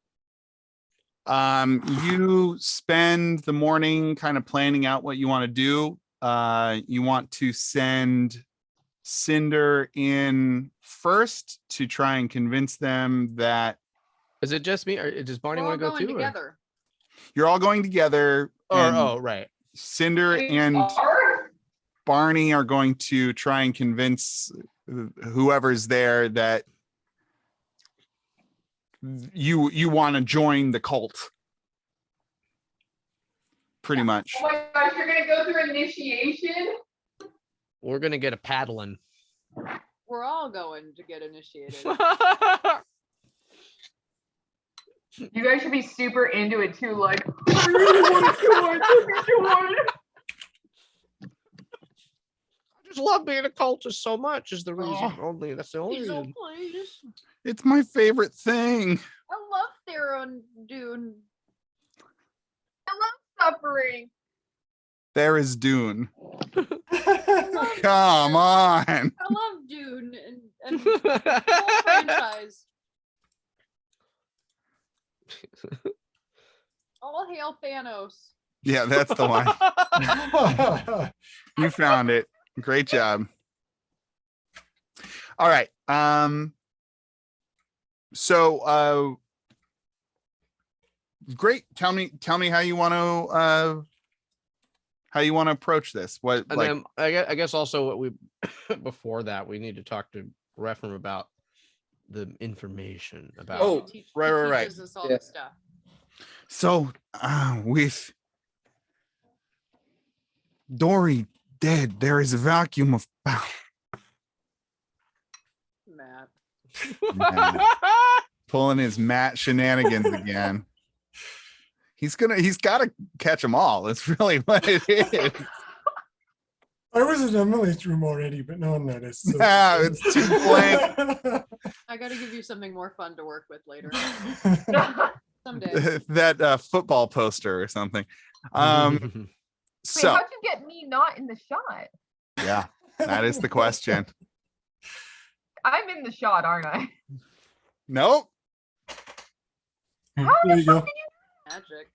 you spend the morning kind of planning out what you want to do. You want to send Cinder in first to try and convince them that Is it just me, or does Barney We're all want to go going too? or- together. you're all going together. Or, and oh, right. Cinder and Barney are going to try and convince whoever's there that you want to join the cult. Pretty much. Oh my gosh, you're gonna go through initiation? We're gonna get a paddling. We're all going to get initiated. You guys should be super into it too, like, I really want to join, let me join. I just love being a cultist so much is the reason Oh. only. That's the only Please, oh, reason. please. It's my favorite thing. I love Theron Dune. I love suffering. There is Dune. I love, Come on. I love Dune and the whole franchise. All hail Thanos. Yeah, that's the one. You found it. Great job. All right. So great. Tell me how you want to approach this. What And like then I guess also what we before that we need to talk to Rephram about the information about. Oh, right. Teaches us all Yeah. this stuff. so with Dory dead, there is a vacuum of power. Matt. Pulling his Matt shenanigans again. He's got to catch them all. That's really what it is. I was in Emily's room already, but no one noticed. So. Yeah, it's too blank. I got to give you something more fun to work with later. Someday. That football poster or something. Wait, So how'd you get me not in the shot? yeah, that is the question. I'm in the shot, aren't I? Nope. How There the you go. fuck did Magic.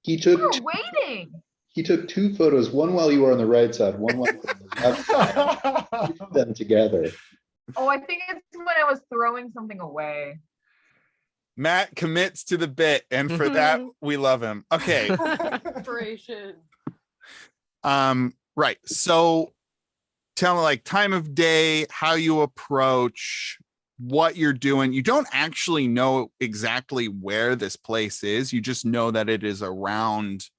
He took you waiting? he took 2 photos, one while you were on the right side, one while you were on the left side. Put them together. Oh, I think it's when I was throwing something away. Matt commits to the bit, and for that we love him. Okay. Inspiration. Right. So tell me, like, time of day, how you approach, what you're doing. You don't actually know exactly where this place is. You just know that it is around,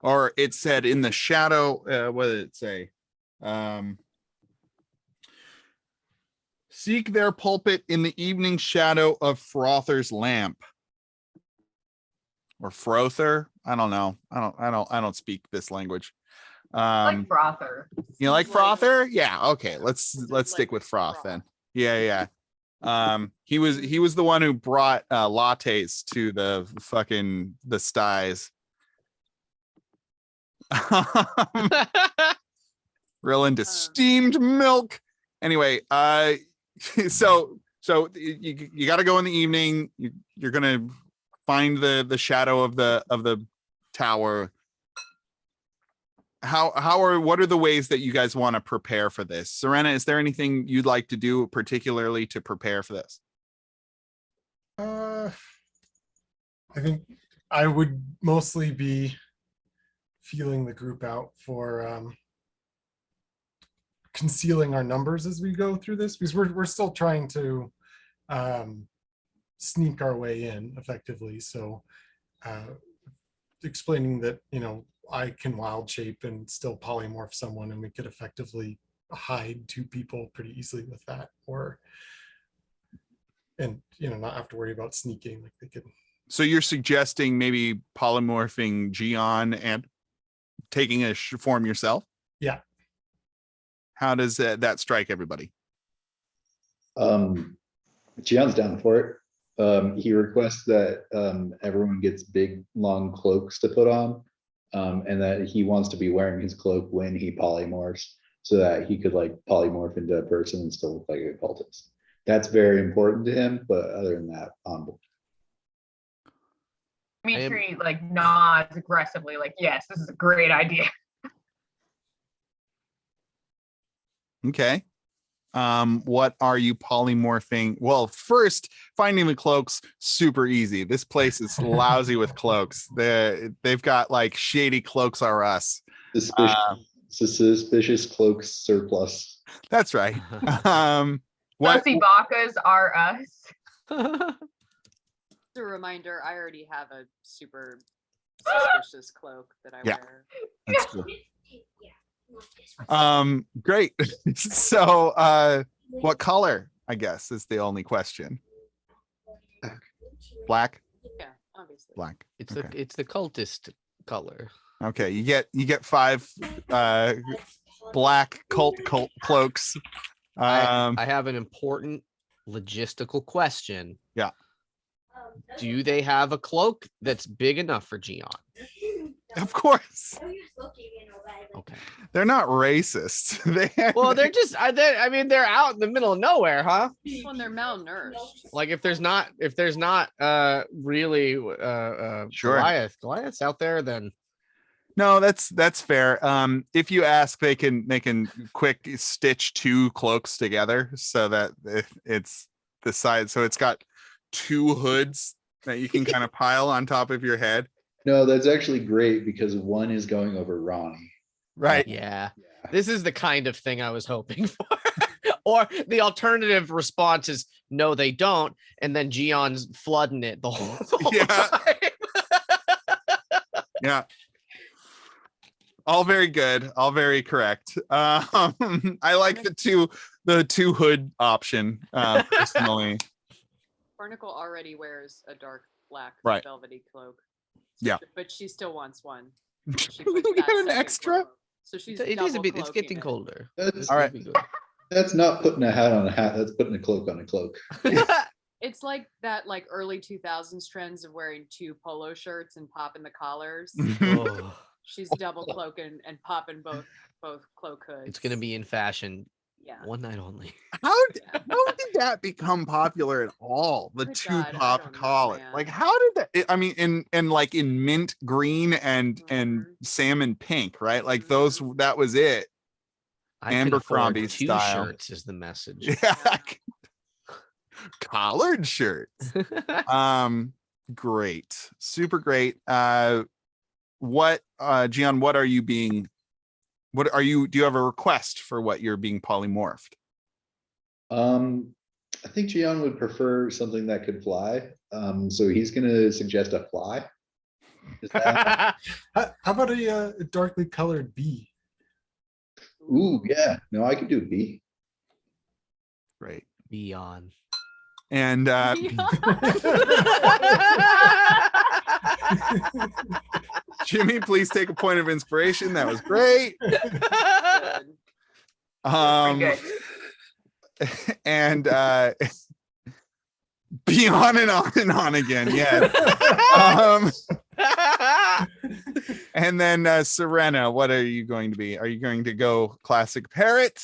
or it said in the shadow. What did it say? Seek their pulpit in the evening shadow of Frother's lamp. Or Frother. I don't know. I don't speak this language. Like frother. You like Seems like- Frother? Yeah. Okay. Let's like stick with Froth Froth. then. Yeah. He was the one who brought lattes to the sties. Real into steamed milk. Anyway, so you got to go in the evening. You're gonna find the shadow of the tower. What are the ways that you guys want to prepare for this? Serena, is there anything you'd like to do particularly to prepare for this? I think I would mostly be feeling the group out for concealing our numbers as we go through this, because we're still trying to sneak our way in effectively. So explaining that, I can wild shape and still polymorph someone, and we could effectively hide 2 people pretty easily with that, and not have to worry about sneaking. Like they could. So you're suggesting maybe polymorphing Gian and taking a form yourself? Yeah. How does that strike everybody? Gion's down for it. He requests that everyone gets big, long cloaks to put on, and that he wants to be wearing his cloak when he polymorphs, so that he could like polymorph into a person and still look like a cultist. That's very important to him, but other than that, on board. Dimitri like nods aggressively, like, yes, this is a great idea. Okay. What are you polymorphing? Well, first, finding the cloaks, super easy. This place is lousy with cloaks. They've got like shady cloaks are us. Suspicious cloaks surplus. That's right. What? Sussy Bakas are us. Just a reminder, I already have a super suspicious cloak that I Yeah. wear. That's cool. Great. So what color, I guess, is the only question. Black? Yeah, obviously. Black. It's Okay. it's the cultist color. Okay, you get 5 black cult cloaks. I have an important logistical question. Yeah. Do they have a cloak that's big enough for Gian? Of course. Okay. They're not racist. Well, they're out in the middle of nowhere, huh? Just when they're malnourished. Like if there's not really Sure. Goliath's out there, then No, that's fair. If you ask, they can quick stitch 2 cloaks together so that it's the size. So it's got 2 hoods that you can kind of pile on top of your head. No, that's actually great because one is going over Ronnie. Right. Yeah. Yeah. This is the kind of thing I was hoping for. Or the alternative response is no, they don't, and then Gion's flooding it the whole Yeah. time. Yeah. All very good. All very correct. I like the two hood option personally. Barnacle already wears a dark black Right. velvety cloak. Yeah. But she still wants one. We She puts got that an second extra. cloak. So she's It is a double bit. It's cloaking getting it. colder. That's All right. It'll be good. That's not putting a hat on a hat. That's putting a cloak on a cloak. It's like that like early 2000s trends of wearing 2 polo shirts and popping the collars. Oh, She's double cloaking and popping both cloak hoods. it's gonna be in fashion. Yeah. One night only. How did that become popular at all? The Good 2 God, I pop don't know, collar. man. Like how did that I mean in like in mint green and Mhm. salmon pink, right? Like those that was it. I can afford Abercrombie 2 style. shirts is the message. Yeah. Collared shirts. Great. Super great. What Gian, what are you being do you have a request for what you're being polymorphed? I think Gian would prefer something that could fly. So he's gonna suggest a fly. Is that, How about a darkly colored bee? ooh, yeah. No, I could do a bee. Great. Beyond. And Jimmy, please take a point of inspiration. That was great. Good. Pretty good. And be on and on and on again. Yeah. And then Serena, what are you going to be? Are you going to go classic parrot?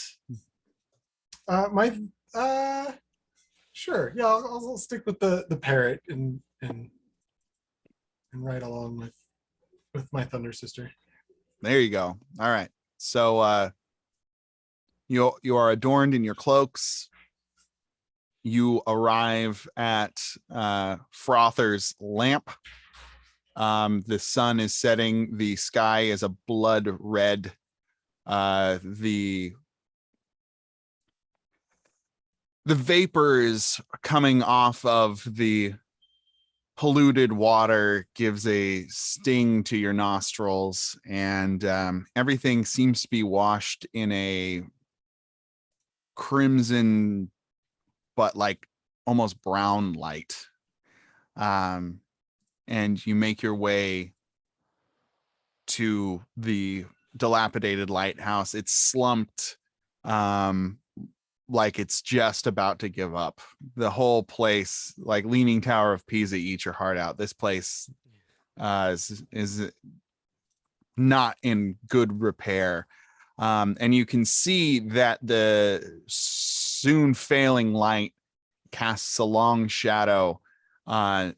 Sure. Yeah, I'll stick with the parrot and ride along with my thunder sister. There you go. All right. So you are adorned in your cloaks. You arrive at Frother's lamp. The sun is setting. The sky is a blood red. The vapors coming off of the polluted water gives a sting to your nostrils, and everything seems to be washed in a crimson but like almost brown light. And you make your way to the dilapidated lighthouse. It's slumped, like it's just about to give up. The whole place, like Leaning Tower of Pisa, eat your heart out. This place is not in good repair. And you can see that the soon failing light casts a long shadow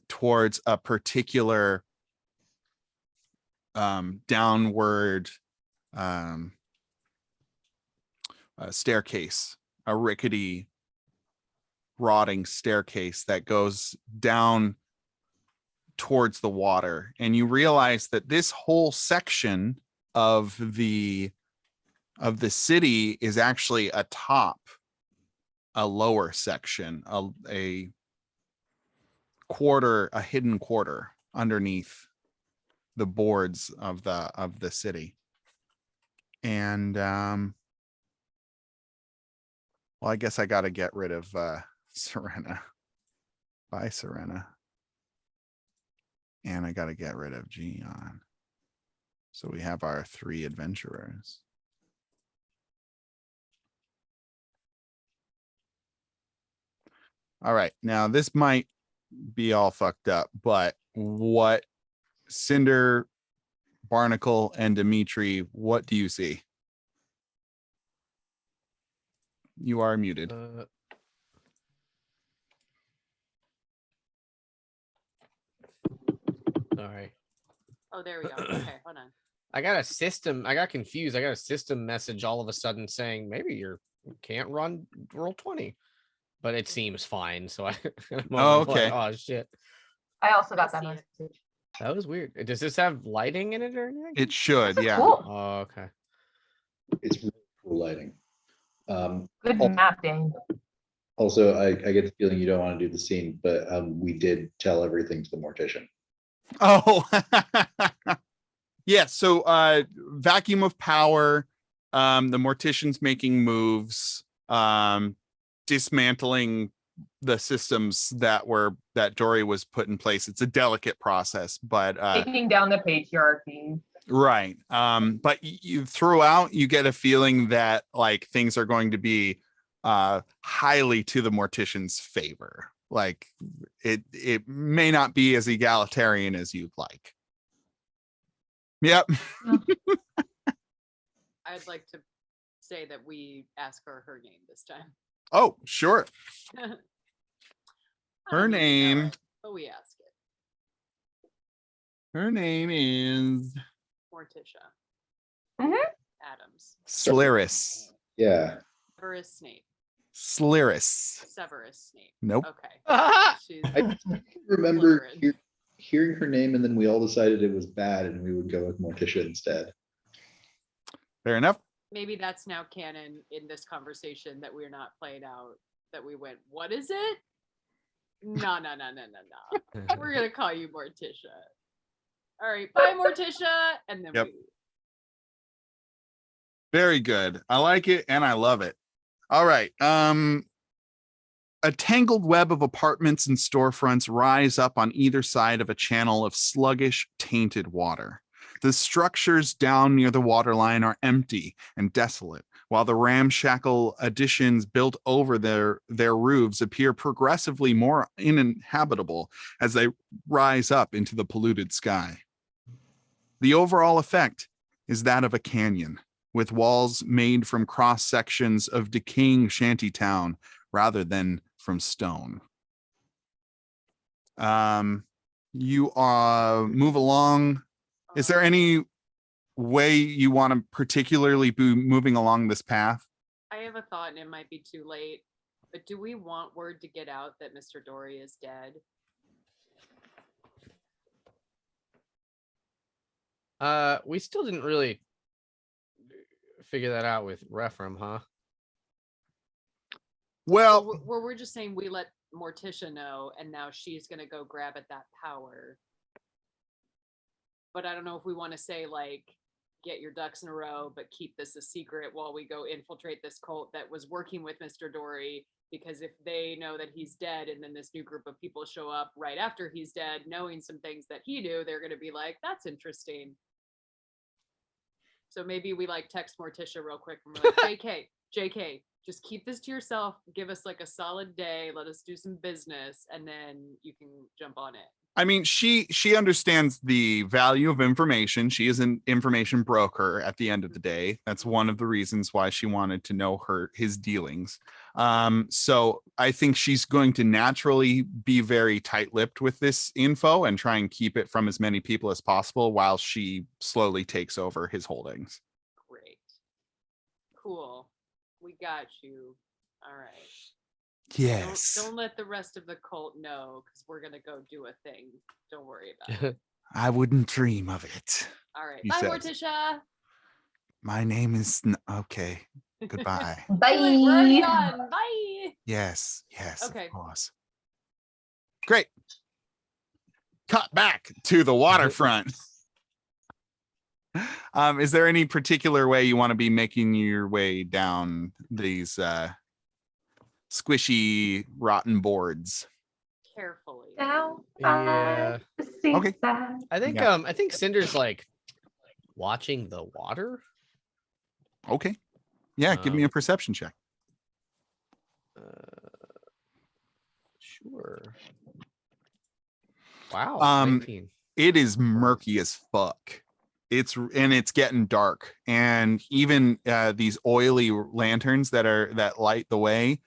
towards a particular downward staircase, a rickety, rotting staircase that goes down towards the water. And you realize that this whole section of the city is actually atop a lower section, a hidden quarter underneath the boards of the city. And well, I guess I got to get rid of Serena. Bye, Serena. And I got to get rid of Gian. So we have our 3 adventurers. All right. Now this might be all fucked up, but what Cinder, Barnacle, and Dimitri, what do you see? You are muted. All right. Oh, there we go. Okay, hold on. I got confused. I got a system message all of a sudden saying maybe you can't roll 20. but it seems fine. So I'm Oh, like, okay. oh shit, I also got I that see it. message. that was weird. Does this have lighting in it or anything? It should, This is yeah. cool. Oh, okay. It's really cool lighting. Good al- mapping. Also, I get the feeling you don't want to do the scene, but we did tell everything to the mortician. Oh, yeah. So, vacuum of power. The mortician's making moves, dismantling the systems that Dory was put in place. It's a delicate process, but Taking down the patriarchy. right. But you throughout, you get a feeling that like things are going to be highly to the mortician's favor. Like it may not be as egalitarian as you'd like. Yep. I'd like to say that we ask her name this time. Oh, sure. I Her don't need to know name. it, but we ask it. Her name is Morticia. Mhm. Adams. Slyris. Yeah. Severus Snape. Slyris. Severus Snape. Nope. Okay. She's I remember Slytherin. hearing her name, and then we all decided it was bad, and we would go with Morticia instead. Fair enough. Maybe that's now canon in this conversation that we're not playing out. That we went, what is it? No. We're gonna call you Morticia. All right, bye, Morticia, and then Yep. we. Very good. I like it and I love it. All right. A tangled web of apartments and storefronts rise up on either side of a channel of sluggish, tainted water. The structures down near the waterline are empty and desolate, while the ramshackle additions built over their roofs appear progressively more uninhabitable as they rise up into the polluted sky. The overall effect is that of a canyon, with walls made from cross sections of decaying shantytown rather than from stone. You move along. Is there any way you want to particularly be moving along this path? I have a thought, and it might be too late. But do we want word to get out that Mr. Dory is dead? We still didn't really figure that out with Rephram, huh? Well, We're just saying we let Morticia know, and now she's gonna go grab at that power. But I don't know if we want to say like, get your ducks in a row, but keep this a secret while we go infiltrate this cult that was working with Mr. Dory. Because if they know that he's dead, and then this new group of people show up right after he's dead, knowing some things that he knew, they're gonna be like, "That's interesting." So maybe we like text Morticia real quick and we're like, JK, just keep this to yourself. Give us like a solid day. Let us do some business, and then you can jump on it. I mean, she understands the value of information. She is an information broker at the end of the day. That's one of the reasons why she wanted to know his dealings. So I think she's going to naturally be very tight-lipped with this info and try and keep it from as many people as possible while she slowly takes over his holdings. Great. Cool. We got you. All right. Yes. Don't let the rest of the cult know, because we're gonna go do a thing. Don't worry about it. I wouldn't dream of it. All right. He Bye, says. Morticia. My name is okay. Goodbye. Bye. We're already done. Bye. Yes. Okay. Of course. Great. Cut back to the waterfront. Is there any particular way you want to be making your way down these squishy, rotten boards? Carefully. Down Yeah. by the Okay. seaside. I think Cinder's like watching the water. Okay. Yeah, give me a perception check. Sure. Wow. 19. It is murky as fuck. It's getting dark, and even these oily lanterns that light the way,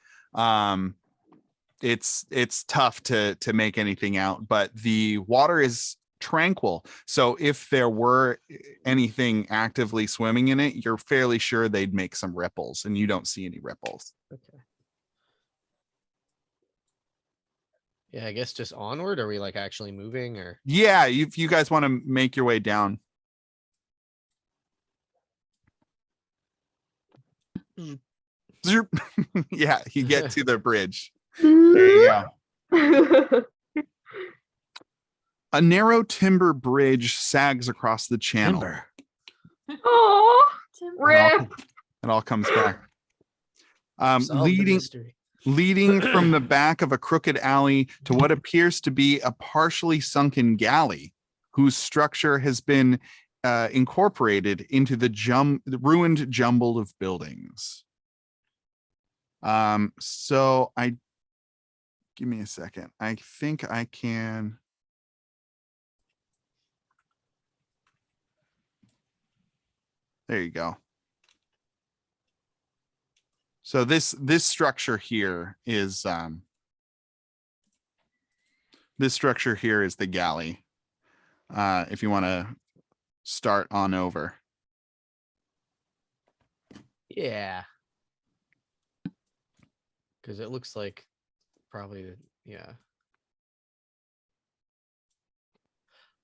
it's tough to make anything out. But the water is tranquil, so if there were anything actively swimming in it, you're fairly sure they'd make some ripples, and you don't see any ripples. Okay. Yeah, I guess just onward. Are we like actually moving or? Yeah, if you guys want to make your way down. Zoop. Yeah, you get to the bridge. There you go. A narrow timber bridge sags across the channel. Timber. Oh, Timber. rip. It all comes back. Solve the Leading mystery. leading from the back of a crooked alley to what appears to be a partially sunken galley, whose structure has been incorporated into the ruined jumble of buildings. So give me a second. I think I can. There you go. So this structure here is the galley. If you want to start on over. Yeah. Because it looks like probably, yeah.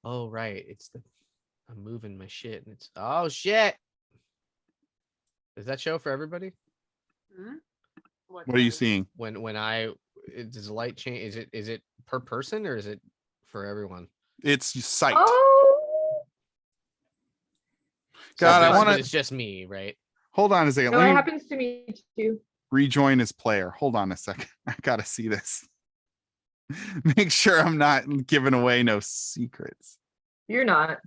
Oh, right. I'm moving my shit and oh shit. Does that show for everybody? Hmm? What are you seeing? Does the light change? Is it per person or is it for everyone? It's sight. Oh, God, I but wanna- it's just me, right? Hold on a second. no, it Let me happens to me too. rejoin as player. Hold on a second. I gotta see this. Make sure I'm not giving away no secrets. You're not.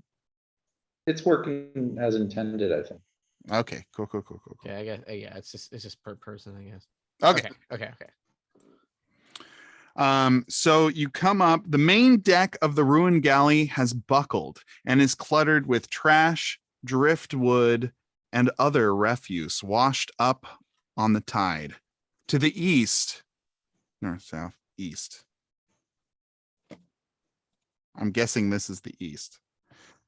It's working as intended, I think. Okay, cool. Okay, I guess yeah, it's just per person, I guess. Okay. Okay. So you come up, the main deck of the ruined galley has buckled and is cluttered with trash, driftwood, and other refuse washed up on the tide. To the east, north, south, east. I'm guessing this is the east.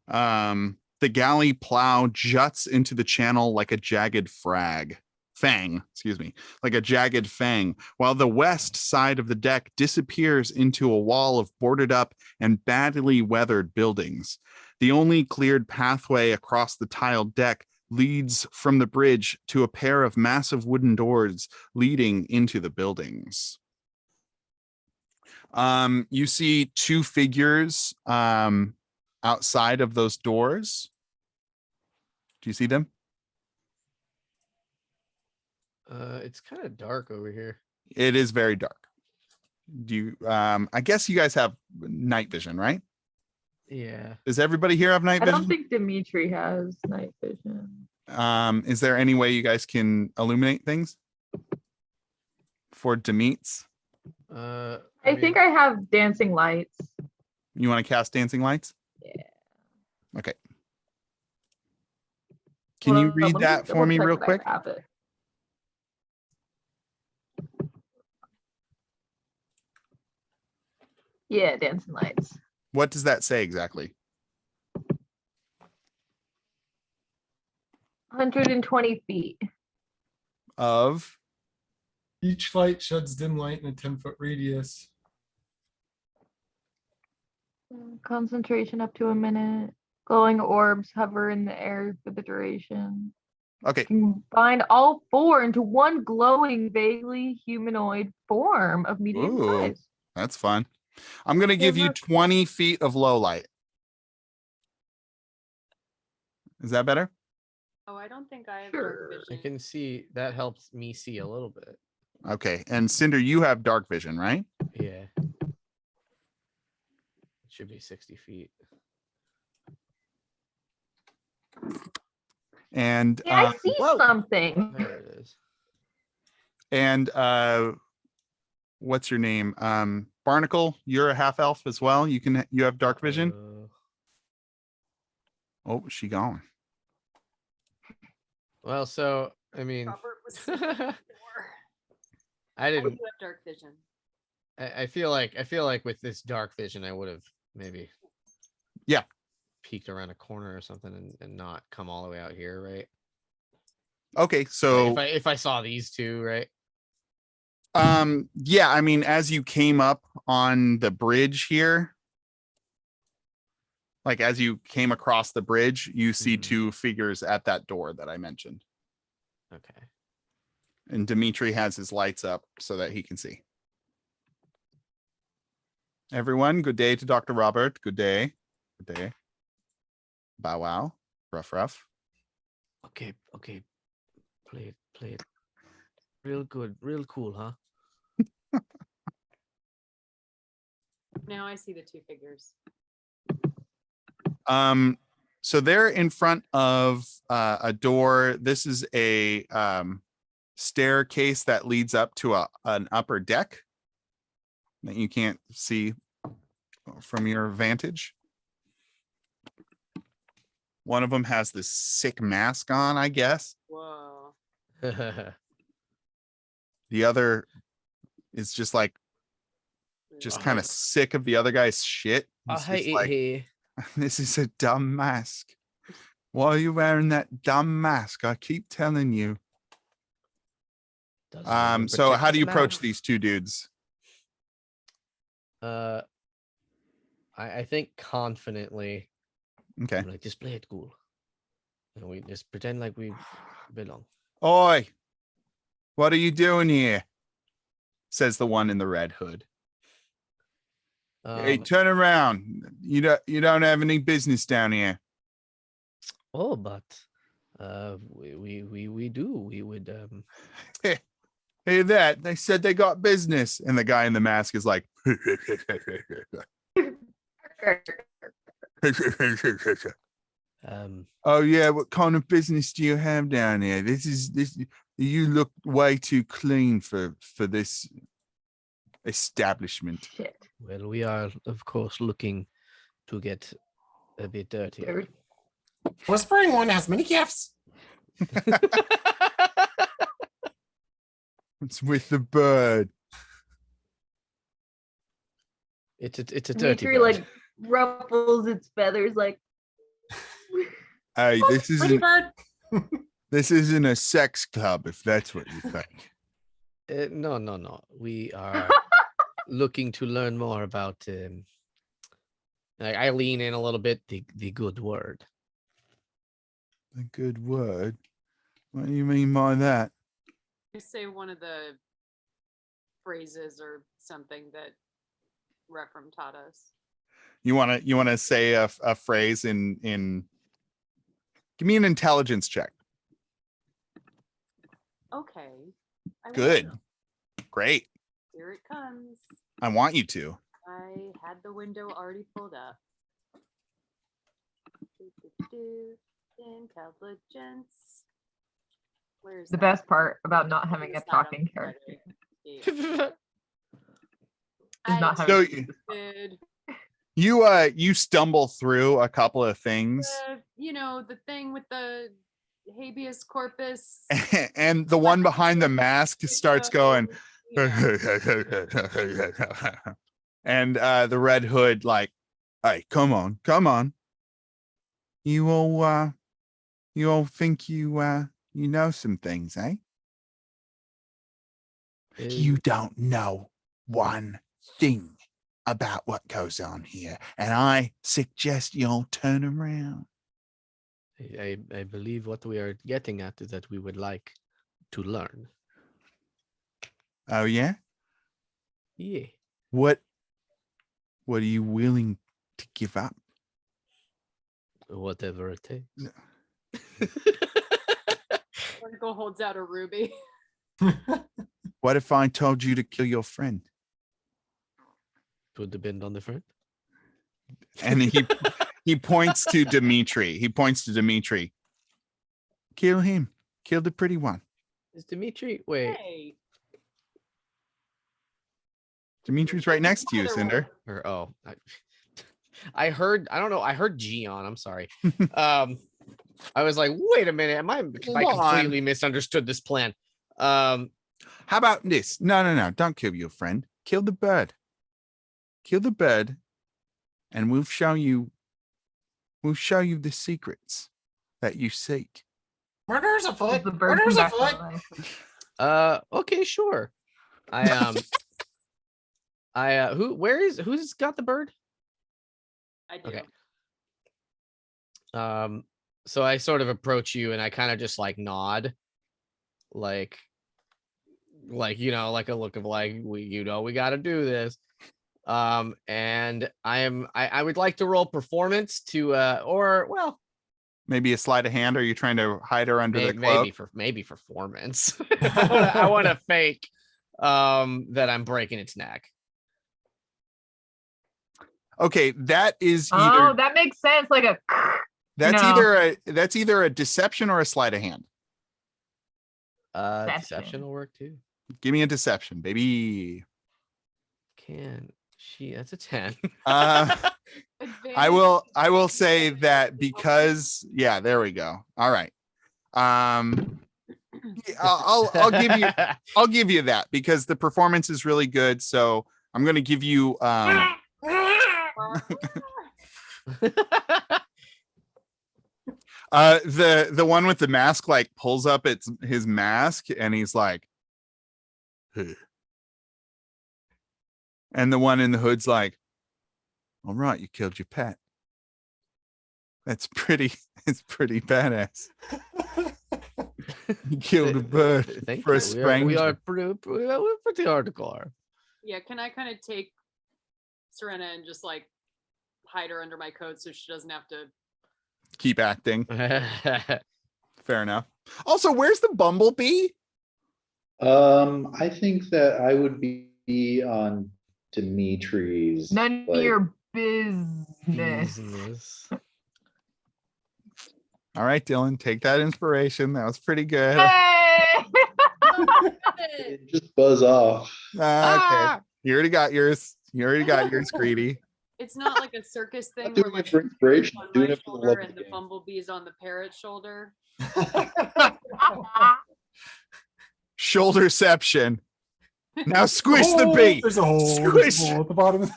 The galley plow juts into the channel like a jagged fang, like a jagged fang, while the west side of the deck disappears into a wall of boarded up and badly weathered buildings. The only cleared pathway across the tiled deck leads from the bridge to a pair of massive wooden doors leading into the buildings. You see two figures outside of those doors. Do you see them? It's kind of dark over here. It is very dark. Do you I guess you guys have night vision, right? Yeah. Does everybody here have night I vision? don't think Dimitri has night vision. Is there any way you guys can illuminate things for Demeets? I think I have dancing lights. You want to cast dancing lights? Yeah. Okay. Can you Hold on, read let that for double me check real that I quick? have it. Yeah, dancing lights. What does that say exactly? 120 feet. Of Each light sheds dim light in a 10-foot radius. Concentration up to a minute. Glowing orbs hover in the air for the duration. okay. Combine all four into one glowing, vaguely humanoid form of medium Ooh. size. That's fun. I'm gonna give you look. 20 feet of low light. Is that better? Oh, I don't think I have Sure. dark I vision. can see that helps me see a little bit. Okay. And Cinder, you have dark vision, right? Yeah. It should be 60 feet. And Yeah, I see whoa. something. There it is. and what's your name? Barnacle, you're a half elf as well. You have dark vision. Oh, she gone. Well, so I mean, Robert was saying before. I I do didn't. have dark vision. I feel like with this dark vision, I would have maybe Yeah. peeked around a corner or something and not come all the way out here, right? Okay, so if I saw these two, right? Yeah, I mean, as you came up on the bridge here, like as you came across the bridge, you see Mhm. two figures at that door that I mentioned. Okay. And Dimitri has his lights up so that he can see. Everyone, good day to Dr. Robert. Good day. Good day. Bow wow. Rough, rough. Okay. Play it. Real good. Real cool, huh? Now I see the two figures. So they're in front of a door. This is a staircase that leads up to an upper deck that you can't see from your vantage. One of them has this sick mask on, I guess. Whoa. The other is just like kind of sick of the other guy's shit. He's just like, hey. this is a dumb mask. Why are you wearing that dumb mask? I keep telling you. So how do you approach these two dudes? I think confidently. Okay. I'm like, just play it cool. And we just pretend like we belong. Oi, what are you doing here? Says the one in the red hood. Hey, turn around. You don't have any business down here. Oh, but we do. We would Hey, that they said they got business, and the guy in the mask is like, oh yeah, what kind of business do you have down here? This. You look way too clean for this establishment. Shit. well, we are of course looking to get a bit dirty. Dude. Whispering one has many gifts. What's with the bird? It's a dirty Dimitri bird. like ruffles its feathers like Hey, Pretty bird. this isn't a sex club, if that's what you think. No. We are looking to learn more about. I lean in a little bit. The good word. A good word. What do you mean by that? You say one of the phrases or something that Rephraim taught us. You wanna say a phrase in give me an intelligence check. Okay. I will. Good. Great. Here it comes. I want you to. I had the window already pulled up. Intelligence. Where's the that? best part about not having a It's not on talking the character. Yeah. Is not I having So did, you stumble through a couple of things, the thing with the habeas corpus. and the one behind the mask starts going, Yeah. and the red hood like, hey, come on. You all think you know some things, eh? You don't know one thing about what goes on here, and I suggest you all turn around. I believe what we are getting at is that we would like to learn. Oh yeah? Yeah. What are you willing to give up? Whatever it takes. Oracle holds out a ruby. What if I told you to kill your friend? It would depend on the friend. And he points to Dimitri. Kill him. Kill the pretty one. Is Dimitri? Wait. Hey. Dimitri's right next to you, Cinder. Or I heard. I don't know. I heard Gion. I'm sorry. I was like, wait a minute. I completely misunderstood this plan. How about this? No. Don't kill your friend. Kill the bird. Kill the bird, and we'll show you the secrets that you seek. Murder's afoot. the bird Murder's come back to afoot. life. Okay, sure. Who's got the bird? I do. Okay. So I sort of approach you and I kind of just like nod, like like a look of like we got to do this. And I would like to roll performance to or well, Maybe a sleight of hand. Are you trying to hide her under the cloak? maybe performance. I want to fake that I'm breaking its neck. Okay, that is Oh, either that makes sense. Like a. that's No. either a deception or a sleight of hand. Deception. Deception will work too. Give me a deception, baby. Can she? That's a 10. I will say that because there we go. All right. I'll give you that because the performance is really good. So I'm gonna give you the one with the mask like pulls up his mask and he's like, "Huh." And the one in the hood's like, all right, you killed your pet. It's pretty badass. You killed a bird Thank for you. a stranger. We're pretty hardcore. Yeah, can I kind of take Serena and just like hide her under my coat so she doesn't have to? Keep acting. Fair enough. Also, where's the bumblebee? I think that I would be on Dimitri's. None of your business. Business. All right, Dylan, take that inspiration. That was pretty good. Hey! Just buzz off. Okay. You already got yours. Greedy. It's not like a circus thing Not where doing like it for inspiration, on doing my it for the shoulder love of and the the game. bumblebee's on the parrot's shoulder. Shoulderception. Now squish the Oh, bee. There's a hole. Squish. There's a hole at the bottom.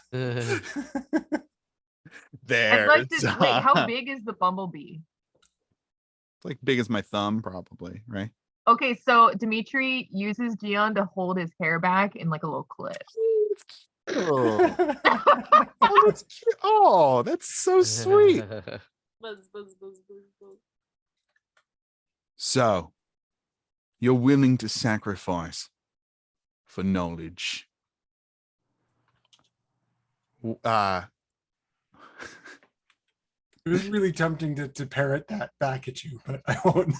There. I'd like to wait, how big is the bumblebee? It's like big as my thumb, probably, right? Okay, so Dimitri uses Gian to hold his hair back in like a little clip. Oh. Oh, that's cute. Oh, that's so sweet. Buzz, buzz, buzz, buzz, buzz. So, you're willing to sacrifice for knowledge. It was really tempting to parrot that back at you, but I won't.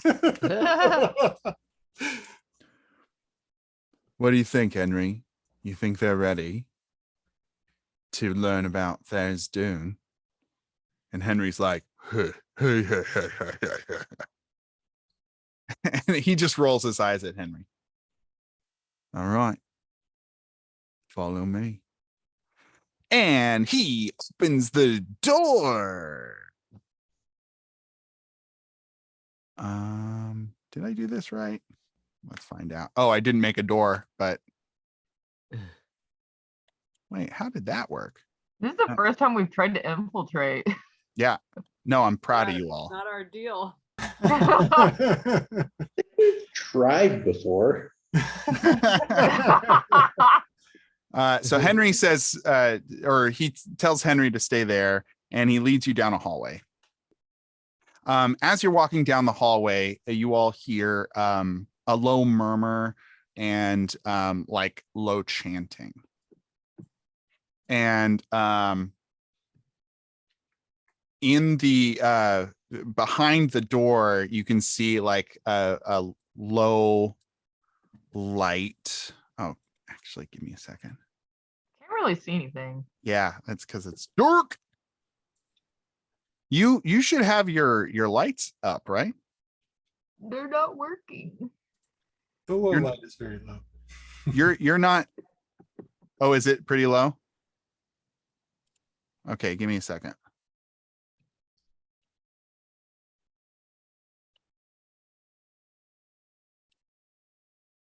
What do you think, Henry? You think they're ready to learn about Thayer's Dune? And Henry's like, huh, huh, huh, huh, huh, huh, huh. And he just rolls his eyes at Henry. All right. Follow me. And he opens the door. Did I do this right? Let's find out. Oh, I didn't make a door, but wait, how did that work? This is the first time we've tried to infiltrate. Yeah. No, I'm proud of Not- you all. Not our deal. Tried before. So Henry says, or he tells Henry to stay there, and he leads you down a hallway. As you're walking down the hallway, you all hear a low murmur and like low chanting. And in the behind the door, you can see like a low light. Oh, actually, give me a second. Can't really see anything. Yeah, that's because it's dark. You should have your lights up, right? They're not working. The low You're- light is very low. You're not. Oh, is it pretty low? Okay, give me a second.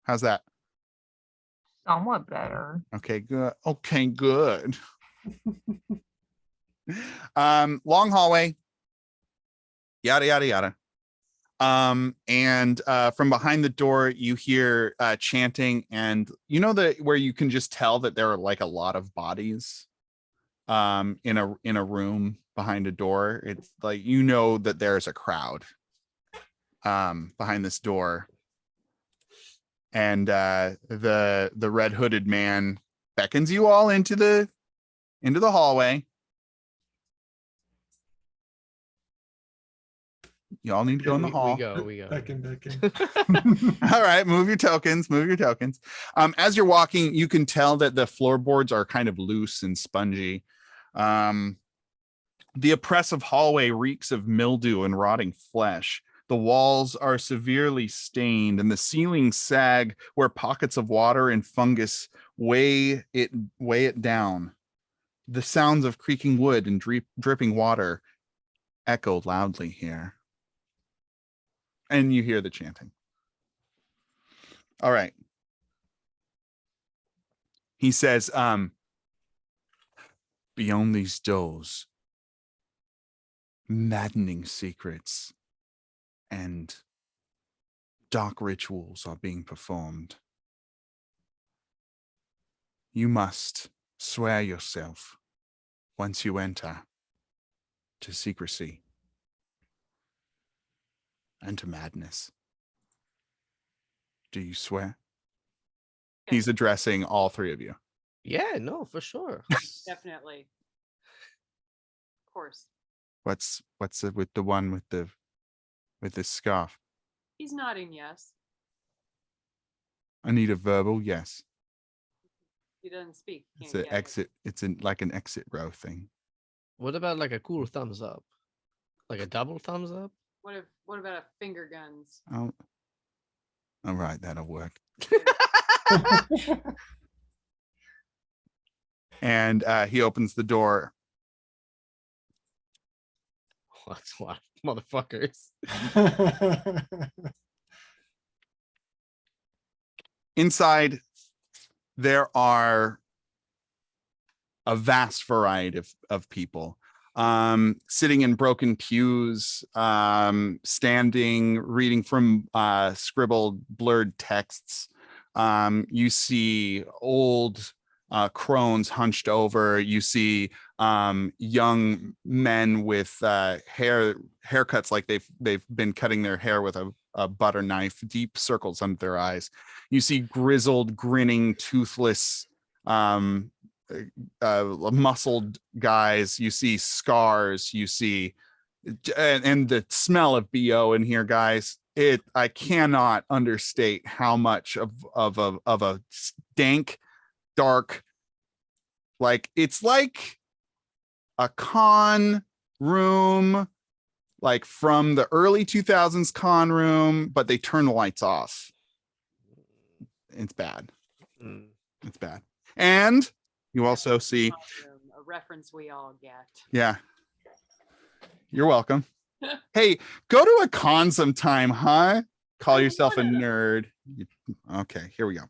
How's that? Somewhat better. Okay, good. Okay, good. Long hallway. Yada yada yada. And from behind the door, you hear chanting, and you know where you can just tell that there are like a lot of bodies in a room behind a door. It's like you know that there's a crowd behind this door. And the red hooded man beckons you all into the hallway. You all need to go in the hall. We go. Back in. All right, move your tokens. As you're walking, you can tell that the floorboards are kind of loose and spongy. The oppressive hallway reeks of mildew and rotting flesh. The walls are severely stained, and the ceilings sag where pockets of water and fungus weigh it down. The sounds of creaking wood and dripping water echo loudly here. And you hear the chanting. All right. He says, beyond these doors, maddening secrets and dark rituals are being performed. You must swear yourself once you enter to secrecy and to madness. Do you swear? He's addressing all three of you. Yeah, no, for sure. Definitely. Of course. What's it with the one with the scarf? He's nodding yes. I need a verbal yes. He doesn't speak. It's Can't an get it. exit. It's like an exit row thing. What about like a cool thumbs up? Like a double thumbs up? What about a finger guns? Oh, all right, that'll work. And he opens the door. That's a lot of motherfuckers. Inside, there are a vast variety of people. Sitting in broken pews, standing, reading from scribbled, blurred texts. You see old crones hunched over. You see young men with haircuts like they've been cutting their hair with a butter knife, deep circles under their eyes. You see grizzled, grinning, toothless, muscled guys. You see scars. You see, and the smell of BO in here, guys. I cannot understate how much of a dank, dark, like it's like a con room, like from the early 2000s con room, but they turn the lights off. It's bad. It's bad. And you also see A reference we all get. Yeah. You're welcome. Hey, go to a con sometime, huh? Call yourself a nerd. Okay, here we go.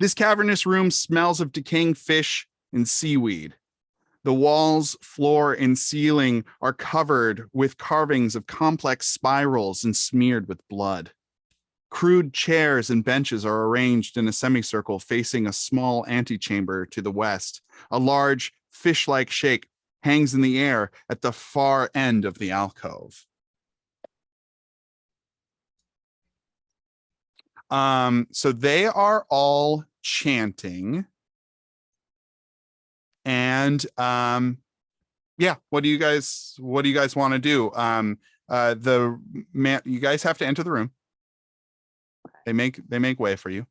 This cavernous room smells of decaying fish and seaweed. The walls, floor, and ceiling are covered with carvings of complex spirals and smeared with blood. Crude chairs and benches are arranged in a semicircle facing a small antechamber to the west. A large fish-like shape hangs in the air at the far end of the alcove. So they are all chanting. And yeah, what do you guys want to do? You guys have to enter the room. They make way for you.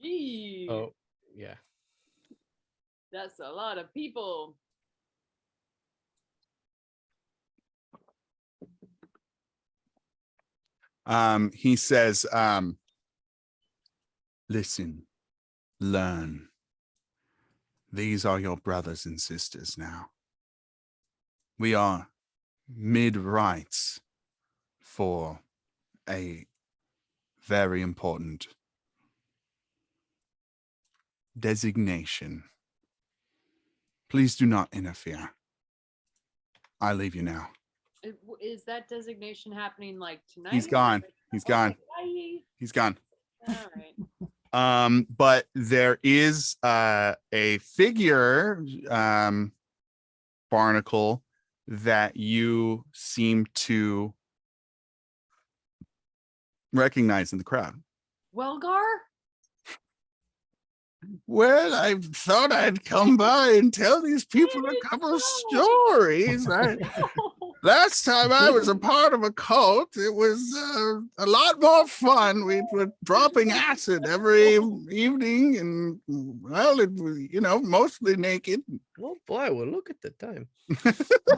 Gee, Oh, yeah. that's a lot of people. He says, listen, learn. These are your brothers and sisters now. We are mid-rites for a very important designation. Please do not interfere. I leave you now. Is that designation happening like tonight? He's gone. He's gone. Bye. He's gone. All right. But there is a figure, Barnacle, that you seem to recognize in the crowd. Welgar? Well, I thought I'd come by and tell these people a couple of stories. Last time I was a part of a cult, it was a lot more fun. We were dropping acid every evening, and well, it was, mostly naked. Oh boy, well, look at the time.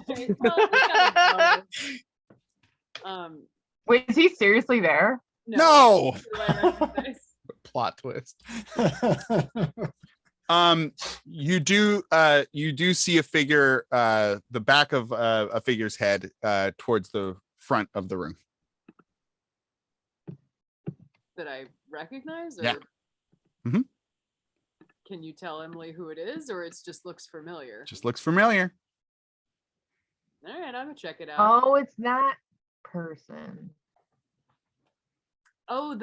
Okay, well, we gotta go. Wait, is he seriously there? No. Who I recognize. Plot twist. You do see a figure, the back of a figure's head, towards the front of the room. That I recognize? Or Yeah. Mhm. Can you tell Emily who it is, or it just looks familiar? Just looks familiar. All right, I'm gonna check it out. Oh, it's that person. Oh,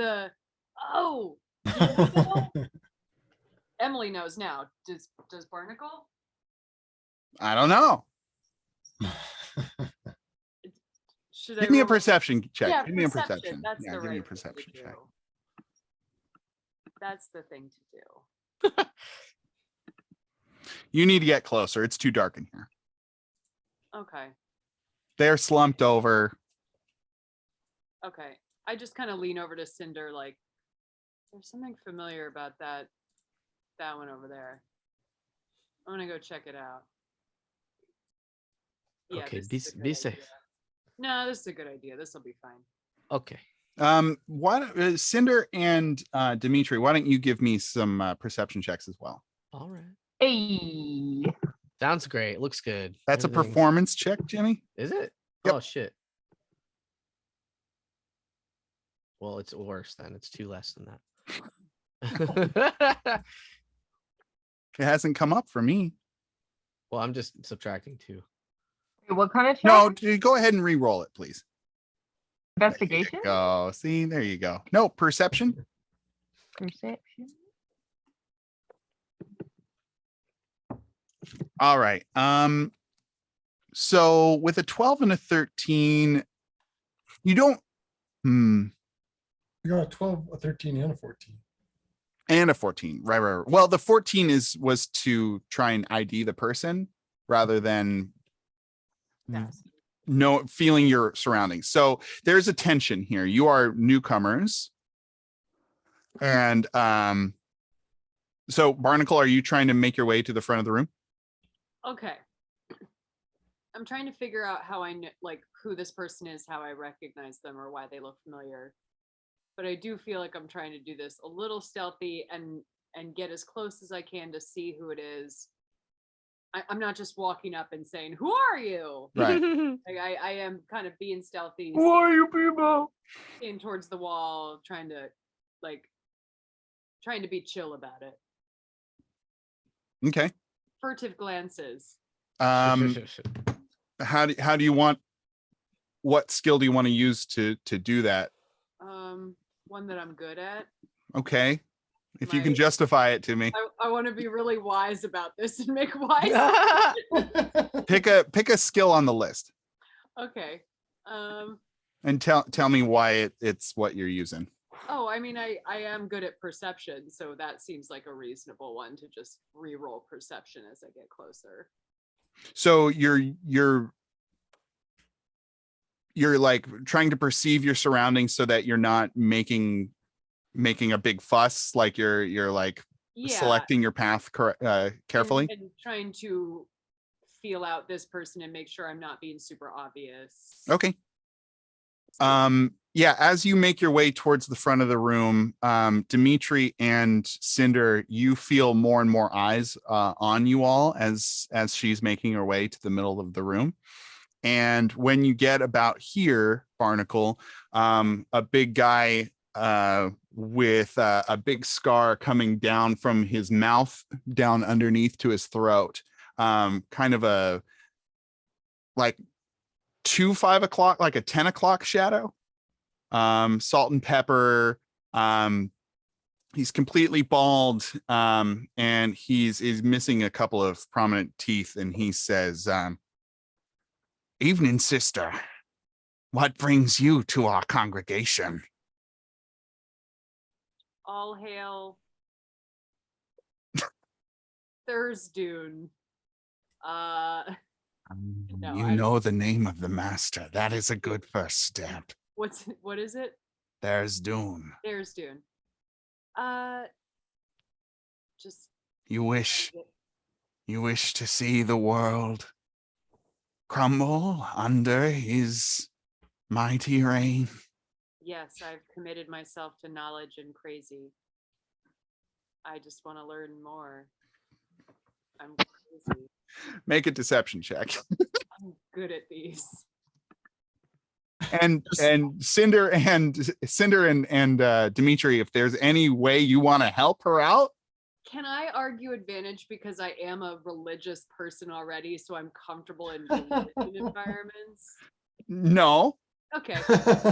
Emily knows now. Does Barnacle? I don't know. Should I Give me a roll- perception check. Yeah, Give me a perception. perception. That's Yeah, the give me a right thing to perception check. do. That's the thing to do. You need to get closer. It's too dark in here. Okay. They're slumped over. Okay. I just kind of lean over to Cinder, like, there's something familiar about that one over there. I'm gonna go check it out. Yeah, Okay, this be is a good safe. idea. No, this is a good idea. This will be fine. Okay. Cinder and Dimitri, why don't you give me some perception checks as well? All right. Hey. Sounds great. Looks good. That's a Everything's- performance check, Jimmy. Is it? Yep. Oh shit. Well, it's worse then. It's 2 less than that. It hasn't come up for me. Well, I'm just subtracting 2. Wait, what kind of check? No, go ahead and re-roll it, please. Investigation? Go. See, there you go. No, perception. Perception. All right. So with a 12 and a 13, you don't You got a 12, a 13, and a 14. and a 14. Right. Well, the 14 was to try and ID the person rather than Yes. feeling your surroundings. So there's a tension here. You are newcomers. And so Barnacle, are you trying to make your way to the front of the room? Okay. I'm trying to figure out how I know, like, who this person is, how I recognize them, or why they look familiar. But I do feel like I'm trying to do this a little stealthy and get as close as I can to see who it is. I'm not just walking up and saying, "Who are you?" Right. Like, I am kind of being stealthy, Who are you people? in towards the wall, trying to be chill about it. Okay. Furtive glances. How do you want, what skill do you want to use to do that? One that I'm good at. Okay. If you can My- justify it to me. I want to be really wise about this and make wise. Pick a skill on the list Okay. and tell me why it's what you're using. Oh, I mean, I am good at perception, so that seems like a reasonable one to just re-roll perception as I get closer. So you're like trying to perceive your surroundings so that you're not making a big fuss, like you're like Yeah. selecting your path carefully. And trying to feel out this person and make sure I'm not being super obvious. Okay. So- Yeah, as you make your way towards the front of the room, Dimitri and Cinder, you feel more and more eyes on you all as she's making her way to the middle of the room. And when you get about here, Barnacle, a big guy with a big scar coming down from his mouth down underneath to his throat kind of a like 5 o'clock, like a 10 o'clock shadow. Salt and pepper. He's completely bald, and he's missing a couple of prominent teeth, and he says, "Evening, sister. What brings you to our congregation?" All hail Thursdune. No, You know the name of the master. That is a good first step. what is it? There's Dune. There's Dune. Just You wish to see the world crumble under his mighty reign. yes, I've committed myself to knowledge and crazy. I just want to learn more. I'm crazy. Make a deception check. I'm good at these. And Cinder and Dimitri, if there's any way you want to help her out. Can I argue advantage because I am a religious person already, so I'm comfortable in religion environments? No, Okay.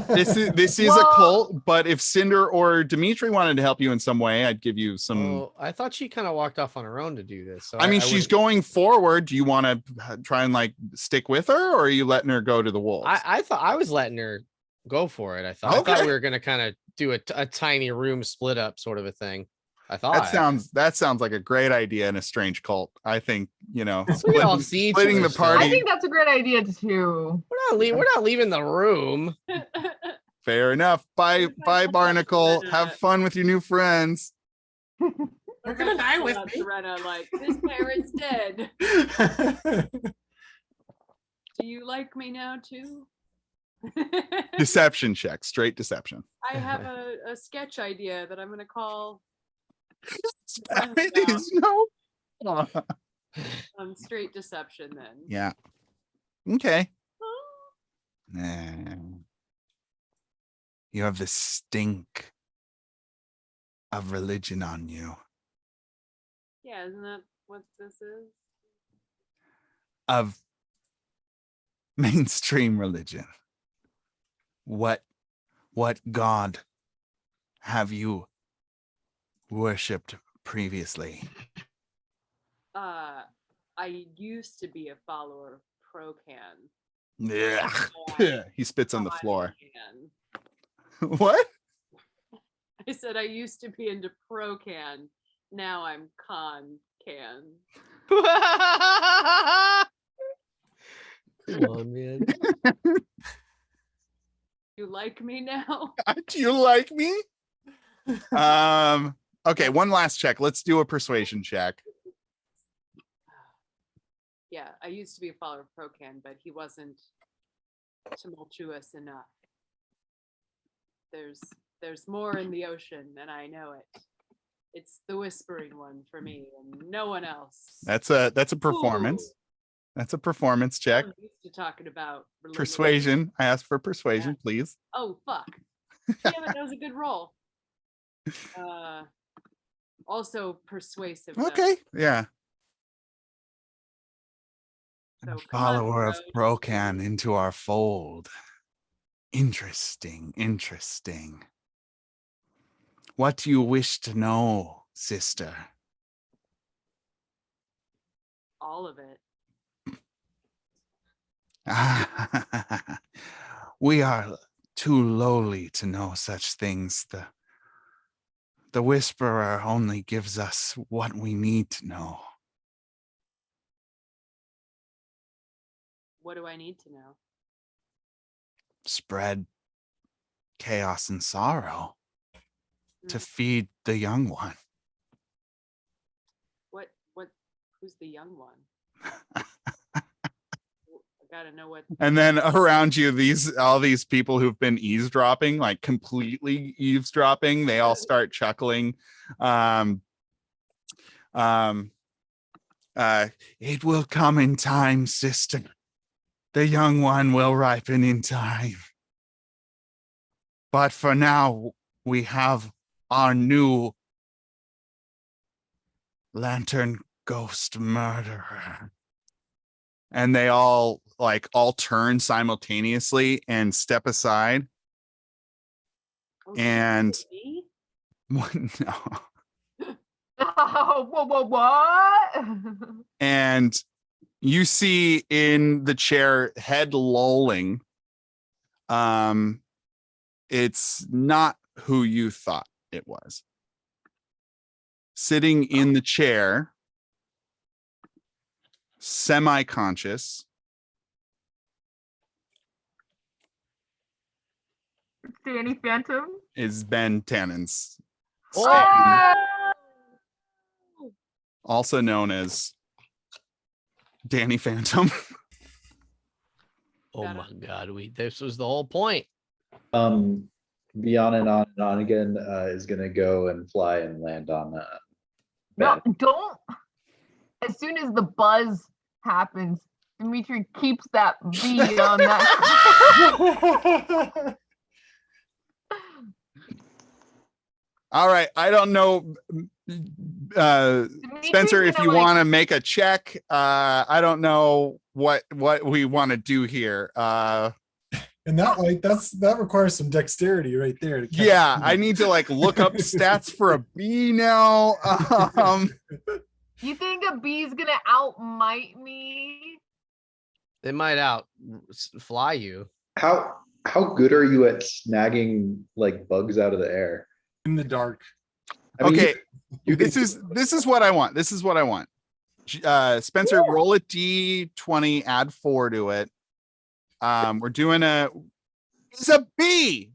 this is a Well- cult, but if Cinder or Dimitri wanted to help you in some way, I'd give you some. Oh, I thought she kind of walked off on her own to do this. So I mean, she's would- going forward. Do you want to try and like stick with her, or are you letting her go to the wolves? I thought I was letting her go for it. I thought Okay. we were gonna kind of do a tiny room split up sort of a thing. I thought that sounds like a great idea in a strange cult. I think, We all see each splitting the other's party. I think that's a great idea too. we're not leaving the room. Fair enough. Bye, Barnacle. Have fun with your new friends. We're gonna die with me. Serena, like, this parrot's dead. Do you like me now too? Deception check, straight deception. I have a sketch idea that I'm gonna call It is no. straight deception then. Yeah. Okay. Nah. You have the stink of religion on you. Yeah, isn't that what this is? Of mainstream religion. What God have you worshipped previously? I used to be a follower of Procan. Yeah. He spits on the floor. Con-Can. What? I said I used to be into Procan. Now I'm Con-Can. Come on, man. You like me now? Do you like me? Okay, one last check. Let's do a persuasion check. Yeah, I used to be a follower of Procan, but he wasn't tumultuous enough. There's more in the ocean, and I know it. It's the whispering one for me, and no one else. That's a performance. Ooh. That's a performance check. I'm used to talking about religion. Persuasion. I asked for persuasion, please. Oh fuck! Damn it, that was a good roll. Also persuasive. though. Okay. Yeah. So, A come on, follower of bros. Procan into our fold. Interesting. What do you wish to know, sister? All of it. We are too lowly to know such things. The whisperer only gives us what we need to know. What do I need to know? Spread chaos and sorrow to Mm. feed the young one. Who's the young one? I gotta know what. And then around you, all these people who've been eavesdropping, like completely eavesdropping, they all start chuckling. It will come in time, sister. The young one will ripen in time. But for now, we have our new lantern ghost murderer. And they all turn simultaneously and step aside. Oh, And me? what? No. Oh, what? And you see in the chair, head lolling. It's not who you thought it was. Sitting in the chair, semi-conscious, Danny Phantom. is Ben Tannen's, Ah! also known as Danny Phantom. Oh Got my god, this was the whole point. Beyond and on again is gonna go and fly and land on No, Ben. don't. As soon as the buzz happens, Dimitri keeps that bee on that. All right. I don't know. Spencer, if you want to make a check, I don't know what we want to do here. And that requires some dexterity right there. To catch Yeah, the I bee. need to look up stats for a bee now. You think a bee's gonna outmight me? They might fly you. How good are you at snagging bugs out of the air? in the dark. I mean, Okay, you this is what I want. This is what I want. Spencer, roll a d20, add 4 to it. We're doing it's a bee.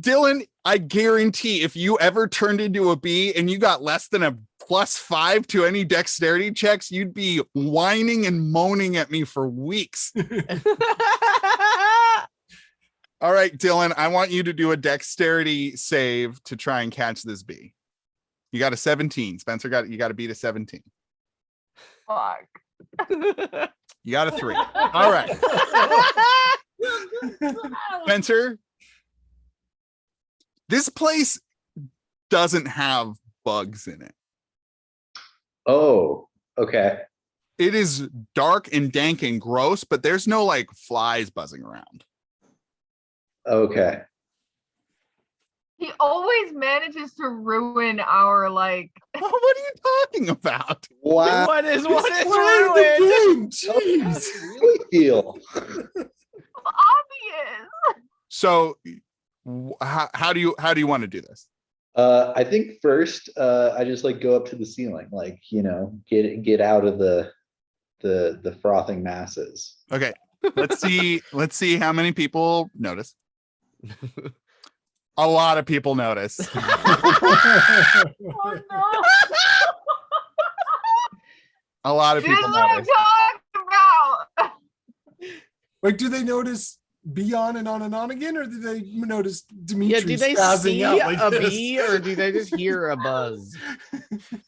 Dylan, I guarantee if you ever turned into a bee and you got less than a +5 to any dexterity checks, you'd be whining and moaning at me for weeks. All right, Dylan, I want you to do a dexterity save to try and catch this bee. You got a 17. Spencer you got to beat a 17. Fuck. You got a 3. All right. Spencer, this place doesn't have bugs in it. oh, okay. It is dark and dank and gross, but there's no flies buzzing around. Okay. He always manages to ruin our What are you talking about? Wow. what is Playing ruined? the game. How do you Jeez. really feel? obvious. So how do you want to do this? I think first, I just go up to the ceiling, get out of the frothing masses. Okay. Let's see how many people notice. A lot of people notice. Oh no. A lot of This is people what I'm notice. talking about. Like, do they notice be on and on again, or do they notice Dimitri Yeah, do they spazzing see out like a this? bee or do they just hear a buzz?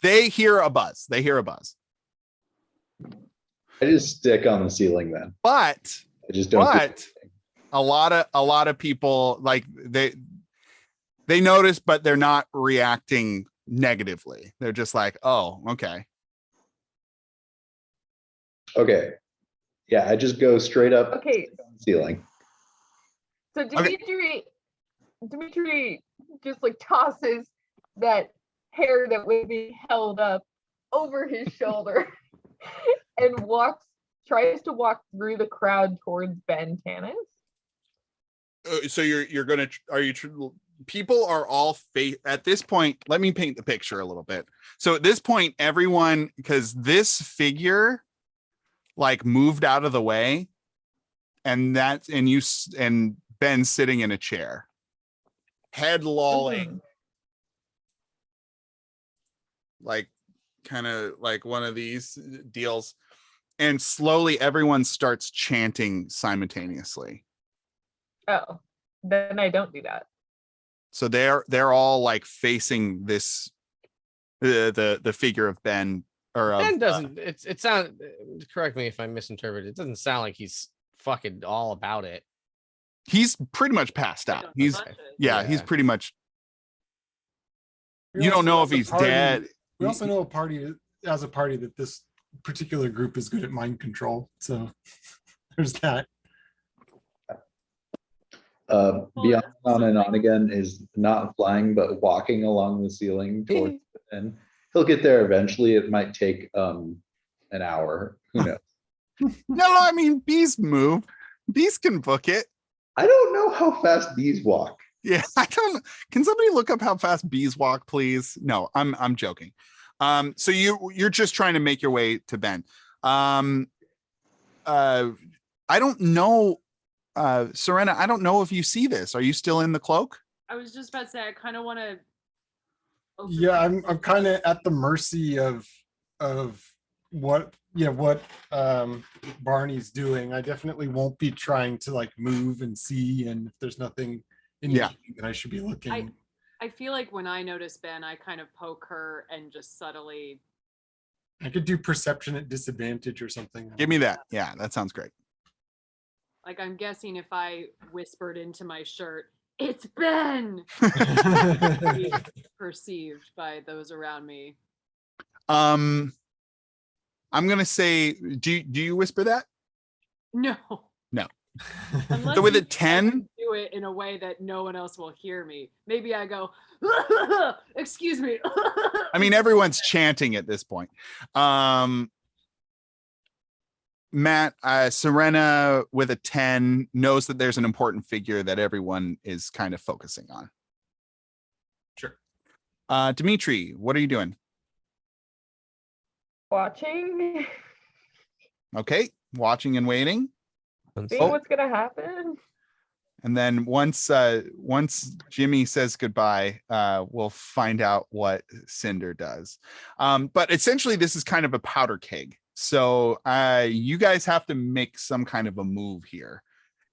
They hear a buzz. They hear a buzz. I just stick on the ceiling then. But I just don't. do but a lot of people they notice, but they're not reacting negatively. They're just oh, okay. Okay. Yeah, I just go straight up Okay, on the ceiling. so Dimitri just tosses that hair that would be held up over his shoulder and tries to walk through the crowd towards Ben Tannen. So you're gonna people are all at this point. Let me paint the picture a little bit. So at this point, everyone, because this figure moved out of the way, and Ben sitting in a chair, head lolling, kind of one of these deals, and slowly everyone starts chanting simultaneously. Oh, then I don't do that. So they're all facing this the figure of Ben, or of, Ben doesn't. It sounds. Correct me if I misinterpret. It doesn't sound like he's fucking all about it. he's pretty much passed out. He's Bunches. he's Yeah. pretty much You don't know if he's dead. We also know as a party that this particular group is good at mind control. So there's that. Beyond on and on again is not flying, but walking along the ceiling towards the end. He'll get there eventually. It might take an hour. Who knows? No, I mean bees move. Bees can book it. I don't know how fast bees walk. Yeah, I don't. Can somebody look up how fast bees walk, please? No, I'm joking. So you're just trying to make your way to Ben. I don't know, Serena. I don't know if you see this. Are you still in the cloak? I was just about to say I kind of want to. Yeah, I'm kind of at the mercy of what Barney's doing. I definitely won't be trying to like move and see, and if there's nothing indicating that I should be looking. I feel like when I notice Ben, I kind of poke her and just subtly. I could do perception at disadvantage or something. Give me that. Yeah, that sounds great. Like I'm guessing if I whispered into my shirt, "It's Ben," be perceived by those around me. I'm gonna say, do you whisper that? No. No. Unless So with you a 10, do it in a way that no one else will hear me. Maybe I go, excuse me. I mean everyone's chanting at this point. Matt, Serena with a 10 knows that there's an important figure that everyone is kind of focusing on. Sure. Dimitri, what are you doing? Watching, Okay, watching and waiting. seeing what's gonna happen. And then once Jimmy says goodbye, we'll find out what Cinder does. But essentially, this is kind of a powder keg. So you guys have to make some kind of a move here.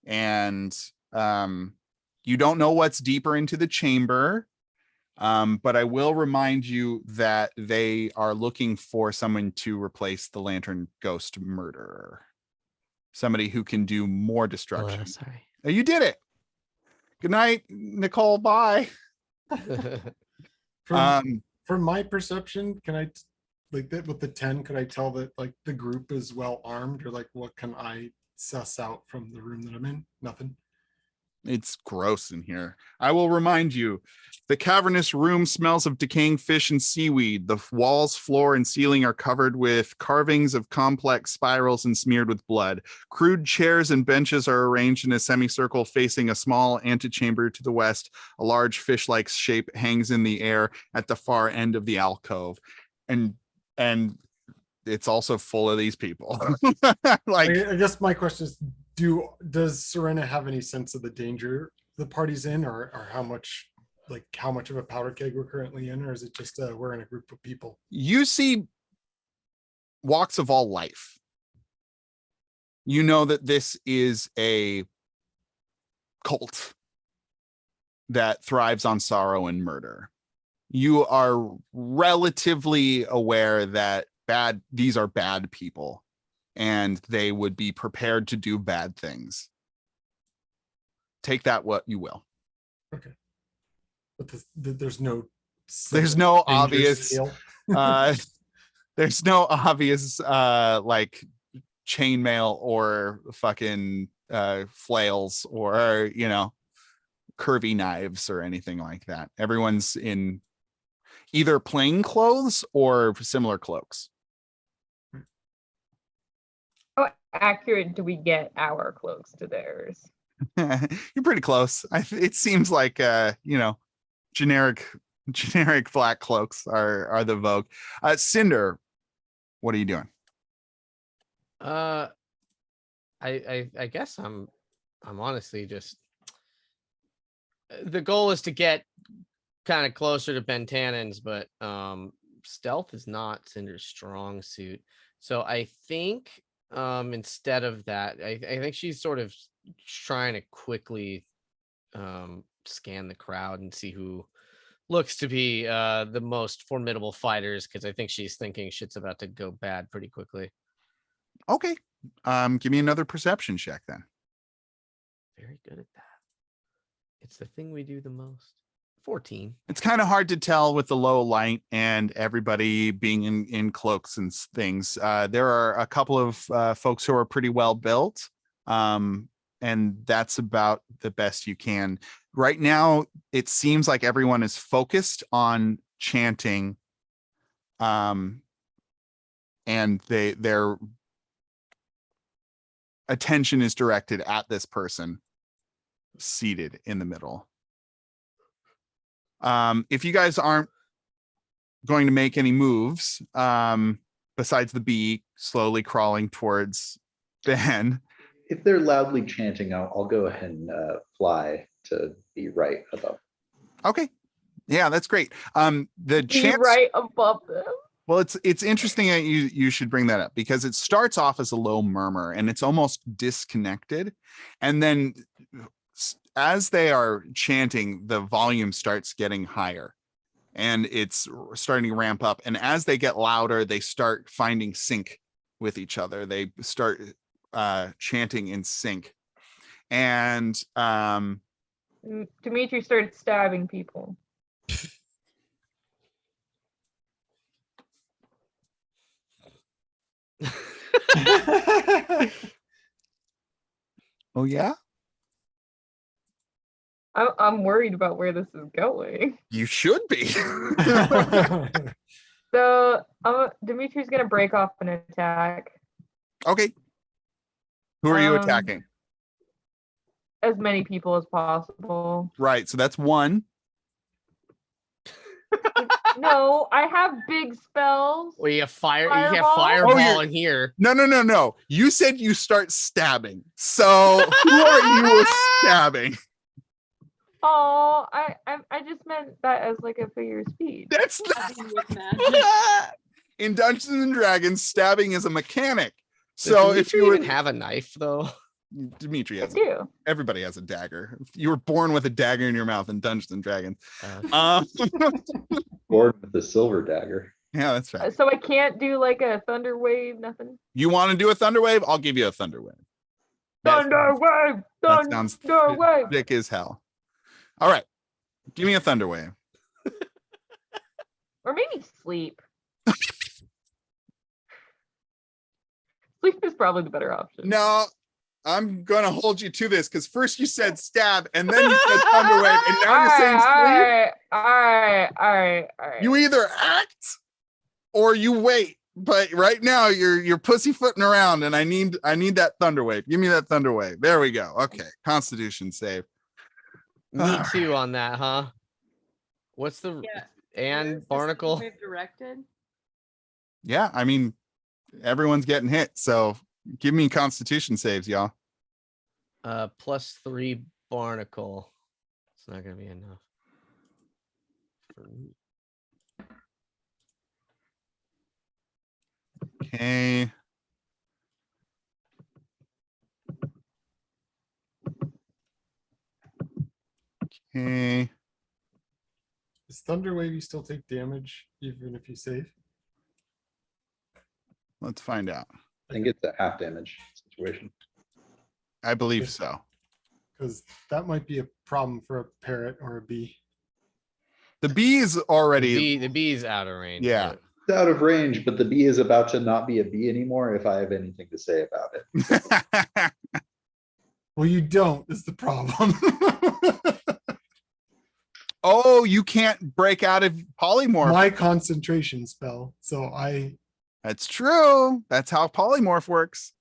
And you don't know what's deeper into the chamber. But I will remind you that they are looking for someone to replace the Lantern Ghost Murderer. Somebody who can do more destruction. Sorry. Oh, you did it. Good night, Nicole. Bye. From my perception, can I like that with the 10? Could I tell that like the group is well armed, or like what can I suss out from the room that I'm in? Nothing. It's gross in here. I will remind you, the cavernous room smells of decaying fish and seaweed. The walls, floor, and ceiling are covered with carvings of complex spirals and smeared with blood. Crude chairs and benches are arranged in a semicircle facing a small antechamber to the west. A large fish-like shape hangs in the air at the far end of the alcove. And it's also full of these people. Like, I guess my question is, does Serena have any sense of the danger the party's in, or how much of a powder keg we're currently in, or is it just we're in a group of people? you see walks of all life. You know that this is a cult that thrives on sorrow and murder. You are relatively aware that these are bad people, and they would be prepared to do bad things. Take that what you will. Okay. But there's no There's no danger obvious scale. there's no obvious like chainmail or fucking flails or curvy knives or anything like that. Everyone's in either plain clothes or similar cloaks. How accurate do we get our cloaks to theirs? You're pretty close. It seems like generic black cloaks are the vogue. Cinder, what are you doing? I guess I'm honestly just, the goal is to get kind of closer to Ben Tannen's, but stealth is not Cinder's strong suit. So I think instead of that, I think she's sort of trying to quickly scan the crowd and see who looks to be the most formidable fighters, because I think she's thinking shit's about to go bad pretty quickly. Okay. Give me another perception check then. Very good at that. It's the thing we do the most. 14. It's kind of hard to tell with the low light and everybody being in cloaks and things. There are a couple of folks who are pretty well built, and that's about the best you can. Right now, it seems like everyone is focused on chanting, and their attention is directed at this person seated in the middle. If you guys aren't going to make any moves, besides the bee slowly crawling towards Ben. If they're loudly chanting, I'll go ahead and fly to be right above. Okay. Yeah, that's great. The Be chance, right above them. well, it's interesting that you should bring that up, because it starts off as a low murmur and it's almost disconnected. And then as they are chanting, the volume starts getting higher and it's starting to ramp up. And as they get louder, they start finding sync with each other. They start chanting in sync. And Dimitri started stabbing people. oh yeah, I'm worried about where this is going. you should be. So Dimitri's gonna break off an attack. Okay. Who are you Um, attacking? As many people as possible. Right. So that's one. No, I have big spells. Well, you have fire. You have Fireball? fireball you're- in here. No. You said you start stabbing. So who are you stabbing? Oh, I just meant that as like a figure of speech. That's not With magic. in Dungeons and Dragons, stabbing is a mechanic. Does So if Dimitri you were even have a knife though, Dimitri I has do. everybody has a dagger. You were born with a dagger in your mouth in Dungeons and Dragons. Born with the silver dagger. Yeah, that's right. So I can't do like a thunder wave, nothing. You want to do a thunder wave? I'll give you a thunder wave. Thunder wave, That sounds thunder wave. thick as hell. All right. Give me a thunder wave. Or maybe sleep. Sleep is probably the better option. No, I'm going to hold you to this because first you said stab and then you said thunder wave and now you're saying sleep. All right. You either act or you wait. But right now you're pussyfooting around and I need that thunder wave. Give me that thunder wave. There we go. Okay. Constitution save. me too on that, huh? What's the Yeah. and Where's the Barnacle? wave directed? Yeah, I mean, everyone's getting hit. So give me Constitution saves, y'all. +3 Barnacle. It's not gonna be enough. For me. Okay. Okay. Is Thunderwave, you still take damage even if you save? Let's find out. I think it's a half damage situation. I believe so. Because that might be a problem for a parrot or a bee. The bee is already. The bee's out of range. Yeah. but- It's out of range, but the bee is about to not be a bee anymore if I have anything to say about it. Well, you don't, is the problem. Oh, you can't break out of polymorph. My concentration spell. So That's true. That's how polymorph works.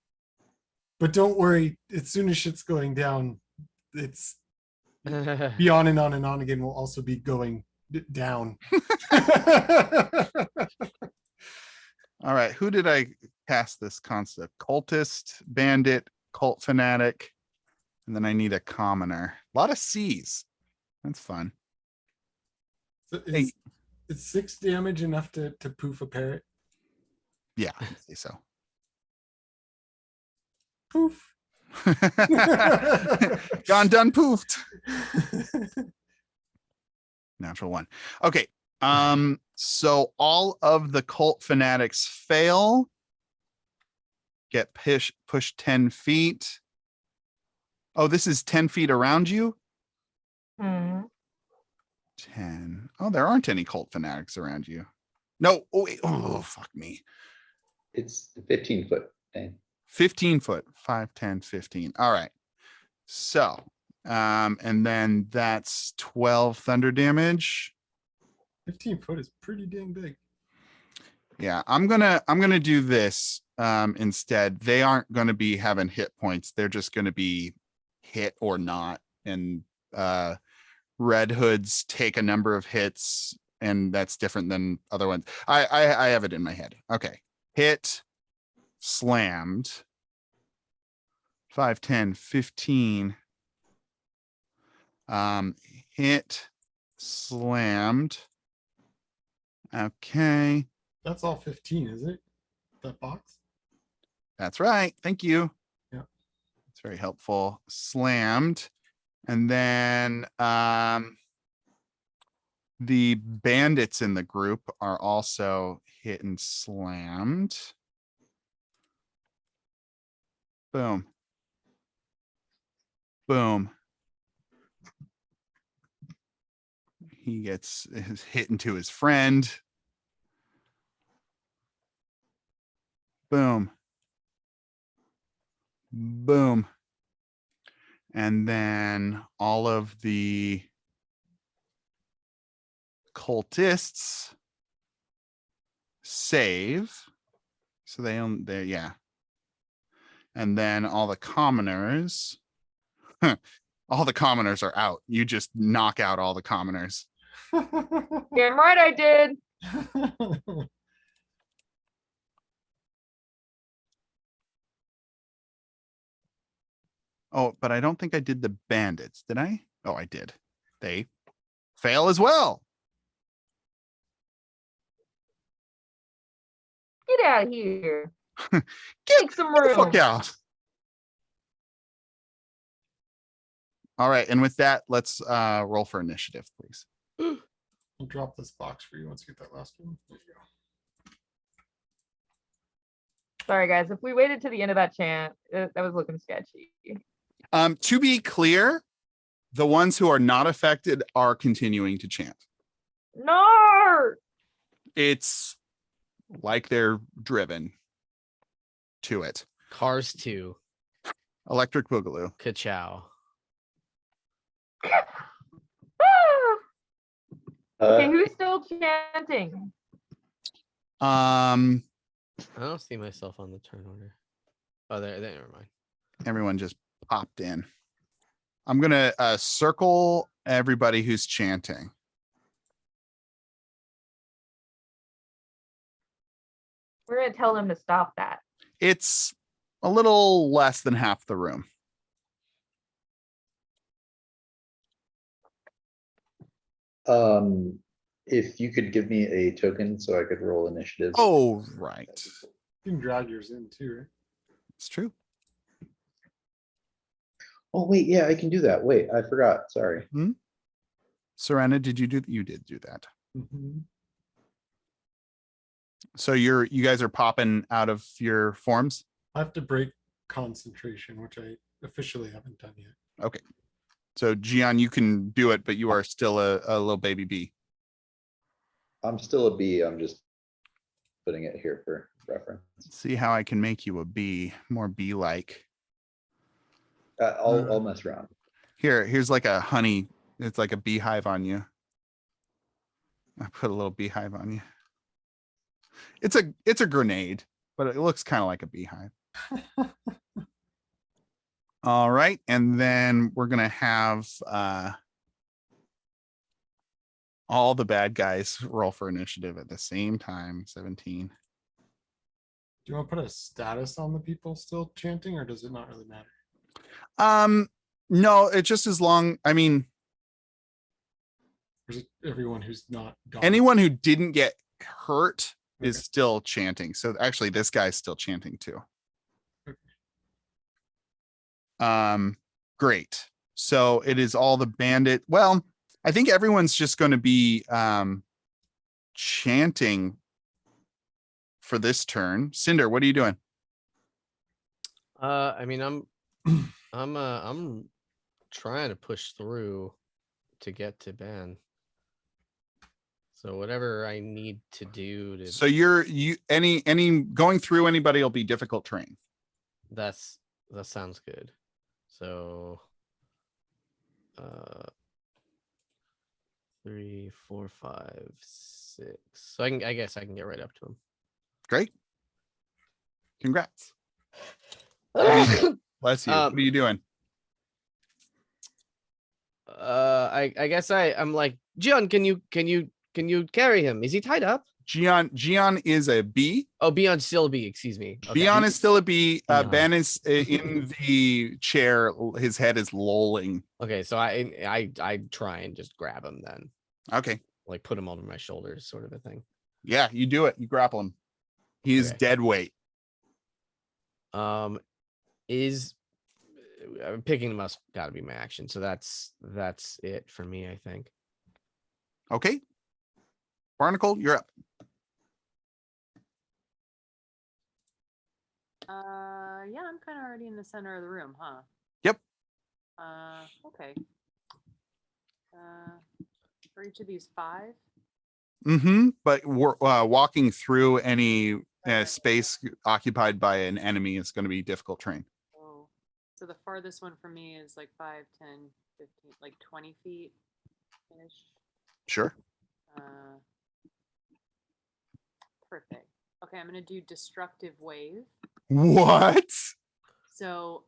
but don't worry, as soon as shit's going down, it's be on and on and on again will also be going down. All right. Who did I cast this concept? Cultist, bandit, cult fanatic. And then I need a commoner. A lot of C's. That's fun. So Hey. is 6 damage enough to poof a parrot? Yeah, I'd say so. Poof. John done poofed. Natural one. Okay. So all of the cult fanatics fail. Get pushed 10 feet. Oh, this is 10 feet around you. Hmm. 10. Oh, there aren't any cult fanatics around you. No. Oh, wait. Oh, fuck me. It's 15 foot. Dang. 15 foot, 5, 10, 15. All right. So, and then that's 12 thunder damage. 15 foot is pretty dang big. Yeah, I'm gonna do this instead. They aren't gonna be having hit points. They're just gonna be hit or not. And Red Hoods take a number of hits, and that's different than other ones. I have it in my head. Okay. Hit, slammed. 5, 10, 15. Hit, slammed. Okay. That's all 15, is it? That box? That's right. Thank you. Yeah. It's very helpful. Slammed. And then the bandits in the group are also hit and slammed. Boom. Boom. He gets hit into his friend. Boom. Boom. And then all of the cultists save. So they yeah. And then all the commoners, all the commoners are out. You just knock out all the commoners. Damn right I did. Oh, but I don't think I did the bandits, did I? Oh, I did. They fail as well. Get out of here. Get Take some the room. fuck out. All right, and with that, let's roll for initiative, please. I'll drop this box for you once you get that last one. There you go. Sorry, guys. If we waited to the end of that chant, that was looking sketchy. To be clear, the ones who are not affected are continuing to chant. No. It's like they're driven to it. Cars 2. Electric Boogaloo. Ka-chow. Okay, who's still chanting? Um, I don't see myself on the turn order. Oh, there, never mind. everyone just popped in. I'm gonna circle everybody who's chanting. We're gonna tell them to stop that. It's a little less than half the room. If you could give me a token so I could roll initiative. Oh, right. You can drag yours in too, right? It's true. Oh, wait, yeah, I can do that. Wait, I forgot. Sorry. Serena, did you do? You did do that. Mhm. So you guys are popping out of your forms. I have to break concentration, which I officially haven't done yet. Okay. So Gian, you can do it, but you are still a little baby bee. I'm still a B. I'm just putting it here for reference. Let's see how I can make you a bee, more bee-like. I'll mess around. Here's like a honey. It's like a beehive on you. I put a little beehive on you. It's a grenade, but it looks kind of like a beehive. All right, and then we're gonna have all the bad guys roll for initiative at the same time. 17. Do you want to put a status on the people still chanting, or does it not really matter? No, it's just as long. I mean, Or is it everyone who's not gone? anyone who didn't get hurt is Okay. still chanting. So actually, this guy's still chanting too. Great. So it is all the bandit. Well, I think everyone's just going to be chanting for this turn. Cinder, what are you doing? I mean, I'm trying to push through to get to Ben. So whatever I need to do to So any going through anybody will be difficult terrain. that sounds good. So 3, 4, 5, 6. So I guess I can get right up to him. Great. Congrats. Bless you. What are you doing? I guess I'm like, John, can you carry him? Is he tied up? Gian is a B. Oh, Beyond still B, excuse me. Okay. Beyond is still a B. Beyond. Ben is in the chair. His head is lolling. Okay, so I try and just grab him then. Okay. Like put him over my shoulders, sort of a thing. Yeah, you do it. You grapple him. He is Okay. dead weight. Is picking him up gotta be my action. So that's it for me, I think. Okay. Barnacle, you're up. Yeah, I'm kind of already in the center of the room, huh? Yep. Okay. For each of these 5. But we're walking through any space occupied by an enemy is going to be difficult terrain. Oh, so the farthest one for me is like 5, 10, 15, like 20 feet ish. Sure. Perfect. Okay, I'm gonna do destructive wave. What? So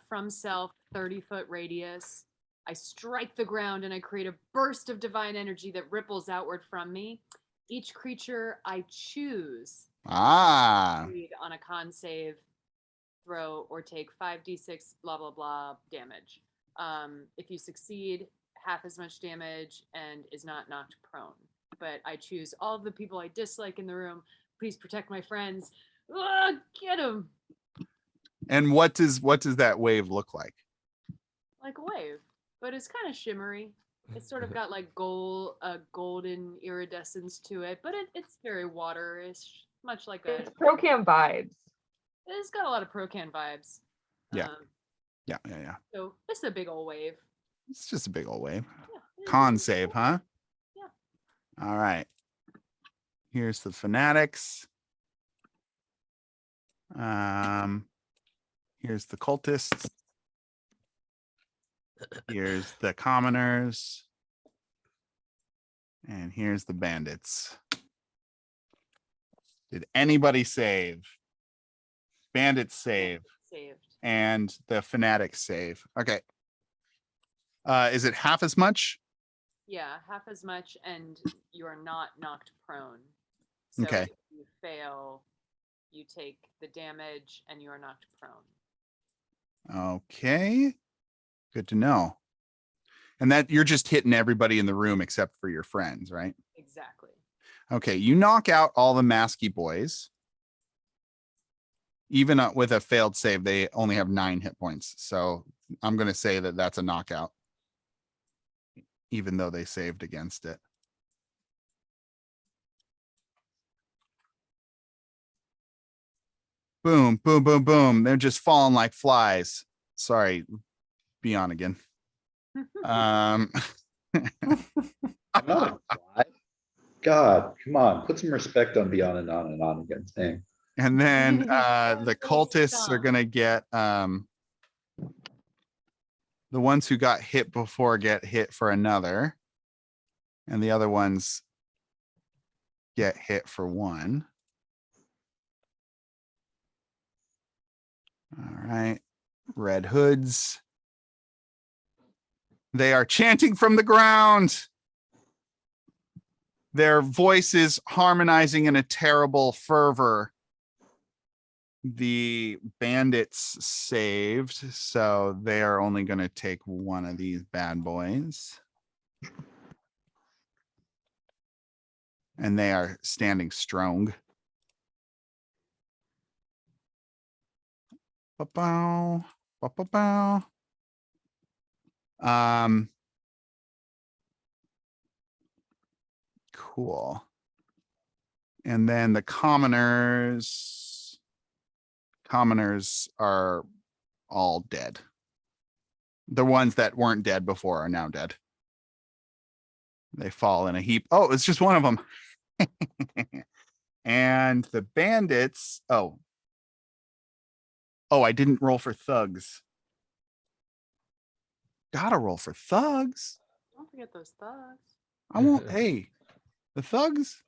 from self, 30-foot radius, I strike the ground and I create a burst of divine energy that ripples outward from me. Each creature I choose succeed on a con save, throw, or take 5d6 blah blah blah damage. If you succeed, half as much damage and is not knocked prone. But I choose all of the people I dislike in the room. Please protect my friends. Ugh, get them. And what does that wave look like? Like a wave, but it's kind of shimmery. It's sort of got like golden iridescence to it, but it's very waterish, much like a. It's Procam vibes. It's got a lot of Procan vibes. Yeah. Yeah. So this is a big old wave. It's just a big old wave. Yeah, Con save, huh? Yeah. All right. Here's the fanatics. Here's the cultists. Here's the commoners. And here's the bandits. Did anybody save? Bandits save. Saved. And the fanatics save. Okay. Is it half as much? Yeah, half as much, and you are not knocked prone. So Okay. if you fail, you take the damage and you are knocked prone. Okay. Good to know. And that you're just hitting everybody in the room except for your friends, right? Exactly. Okay. You knock out all the masky boys. Even with a failed save, they only have 9 hit points. So I'm going to say that that's a knockout, even though they saved against it. Boom, boom, boom, boom. They're just falling like flies. Sorry, be on again. I'm not a fly. God, come on, put some respect on Beyond and on again. Dang. And then That's the so cultists are dumb. gonna get the ones who got hit before get hit for another. And the other ones get hit for 1. All right. Red hoods. They are chanting from the ground. Their voices harmonizing in a terrible fervor. The bandits saved, so they are only going to take one of these bad boys. And they are standing strong. Ba-bow, ba-ba-bow. Cool. And then the commoners are all dead. The ones that weren't dead before are now dead. They fall in a heap. Oh, it's just one of them. And the bandits. Oh, I didn't roll for thugs. Gotta roll for thugs. Don't forget those thugs. I won't. Hey, the thugs.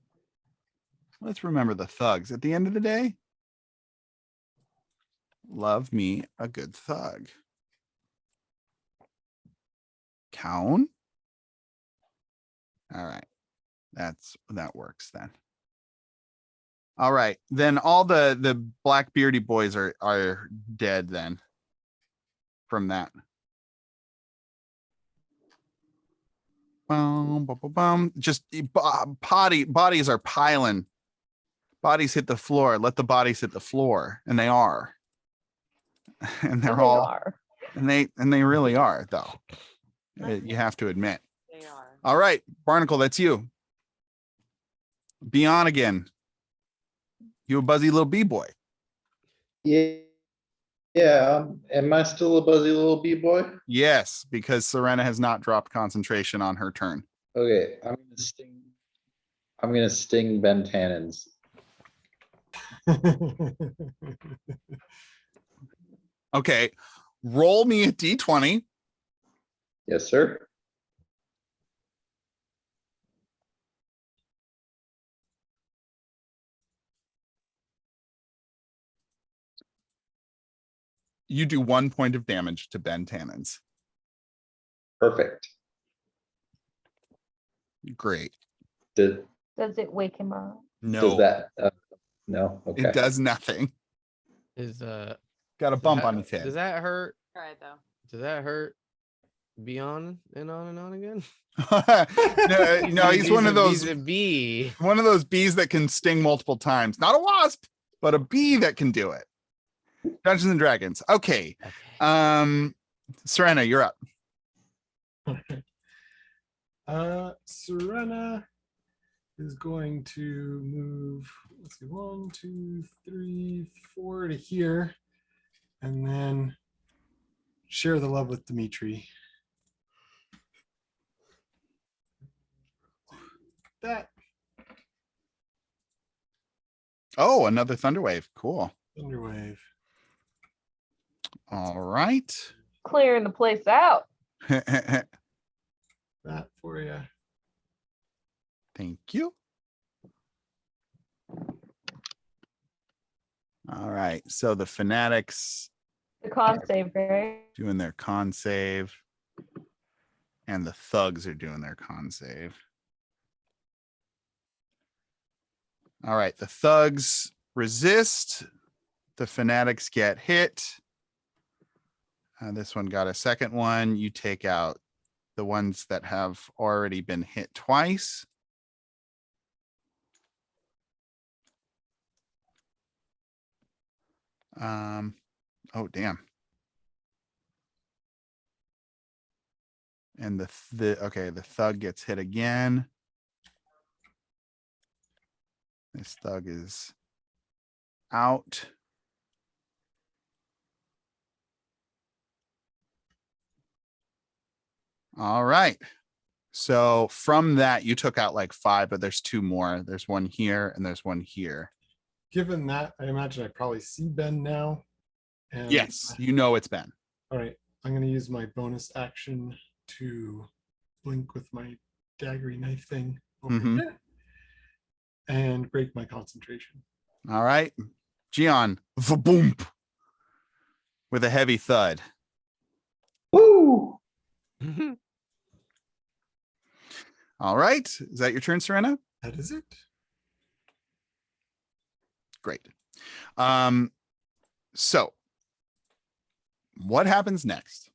Let's remember the thugs at the end of the day. Love me a good thug. Count. All right. That works then. All right. Then all the black beardy boys are dead then from that. Just bodies are piling. Bodies hit the floor. Let the bodies hit the floor. And they are. And they're They all are. and they really are though. You have to admit. They are. All right, Barnacle, that's you. Be on again. You a buzzy little b-boy. Yeah. Yeah. Am I still a buzzy little b-boy? Yes, because Serena has not dropped concentration on her turn. Okay, I'm gonna sting Ben Tannins. Okay, roll me a d20. Yes, sir. You do 1 point of damage to Ben Tannins. Perfect. Great. Does Does it wake him up? No, that? No. Okay. it does nothing. Is Got a bump on his Does head. that hurt? All right, though. Does that hurt? Be on and on and on again? No, he's one of those He's a bee. one of those bees that can sting multiple times. Not a wasp, but a bee that can do it. Dungeons and Dragons. Okay. Okay. Serena, you're up. Serena is going to move, let's see, 1, 2, 3, 4 to here, and then share the love with Dimitri. That Oh, another Thunderwave. Cool. Thunderwave. All right. Clearing the place out. That for you. Thank you. All right. So the Fanatics The con save, right? doing their con save. And the Thugs are doing their con save. All right. The Thugs resist. The Fanatics get hit. This one got a second one. You take out the ones that have already been hit twice. Oh, damn. And the Thug gets hit again. This Thug is out. All right. So from that, you took out like 5, but there's 2 more. There's one here and there's one here. Given that, I imagine I probably see Ben now. And Yes, you know it's Ben. all right, I'm going to use my bonus action to blink with my daggery knife thing over Mhm. here and break my concentration. All right. Gian, vaboomp, with a heavy thud. Woo! All right. Is that your turn, Serena? That is it. Great. So what happens next?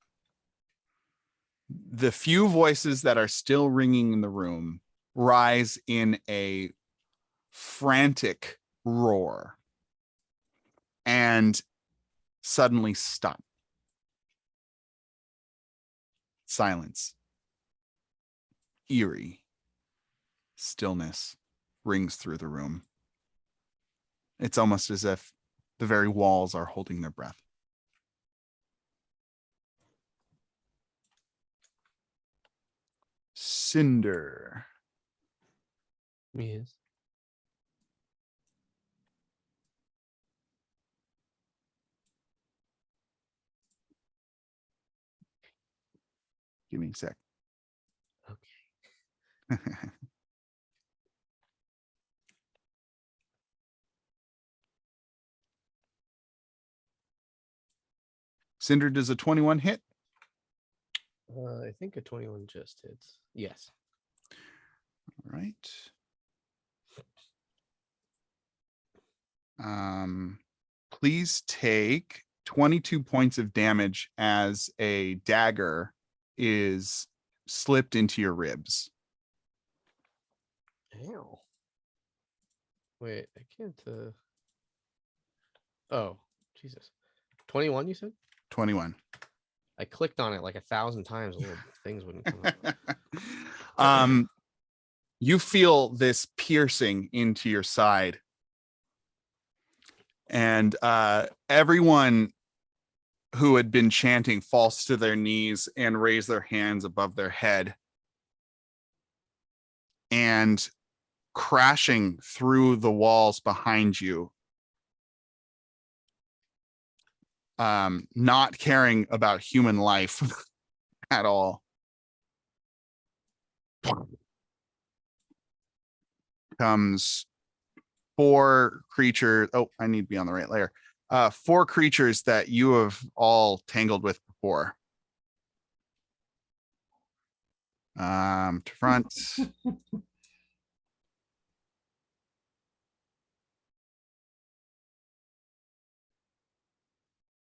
The few voices that are still ringing in the room rise in a frantic roar and suddenly stop. Silence. Eerie stillness rings through the room. It's almost as if the very walls are holding their breath. Cinder. Yes. Give me a sec. Okay. Cinder does a 21 hit. I think a 21 just hits. Yes. All right. Please take 22 points of damage as a dagger is slipped into your ribs. Ow. Wait, I can't. Oh, Jesus. 21, you said? 21. I clicked on it like 1,000 times. Little things wouldn't come up. You feel this piercing into your side. And everyone who had been chanting falls to their knees and raise their hands above their head. And crashing through the walls behind you, not caring about human life at all, comes 4 creatures. Oh, I need to be on the right layer. 4 creatures that you have all tangled with before. To front.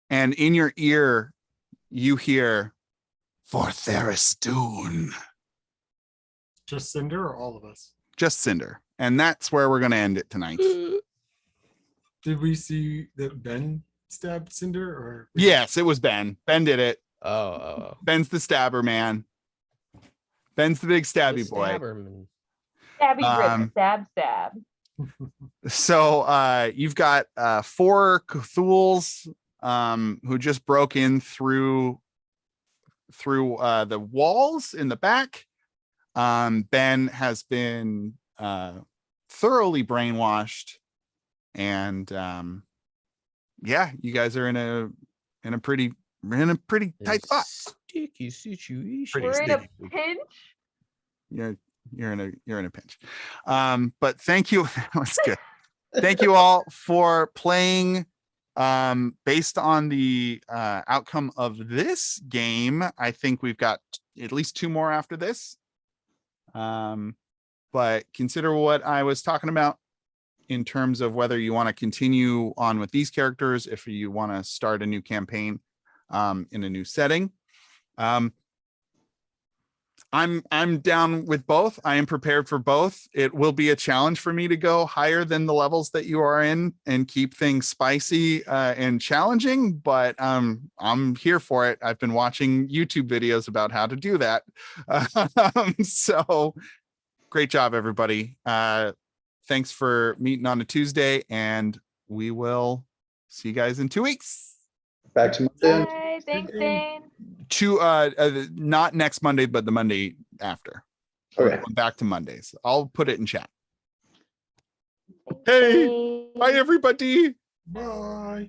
And in your ear, you hear, "For Tharistoon." Just Cinder or all of us? Just Cinder. And that's where we're going to end it tonight. Did we see that Ben stabbed Cinder or? Yes, it was Ben. Ben did it. Oh. Ben's the stabber, man. Ben's the big stabby boy. Stabberman. Stabby rip, stab. So you've got 4 Cthulhus who just broke in through the walls in the back. Ben has been thoroughly brainwashed, and yeah, you guys are in a pretty tight spot. Sticky situation. Pretty We're in a sticky. pinch. You're in a pinch. But thank you. That was good. Thank you all for playing. Based on the outcome of this game, I think we've got at least 2 more after this. But consider what I was talking about in terms of whether you want to continue on with these characters, if you want to start a new campaign in a new setting. I'm down with both. I am prepared for both. It will be a challenge for me to go higher than the levels that you are in and keep things spicy and challenging, but I'm here for it. I've been watching YouTube videos about how to do that. So great job, everybody. Thanks for meeting on a Tuesday, and we will see you guys in 2 weeks. Back to Monday. Bye. Thanks, Dane. Not next Monday, but the Monday after. Okay. We're going back to Mondays. I'll put it in chat. Thanks, Hey, Dane. bye everybody. Bye.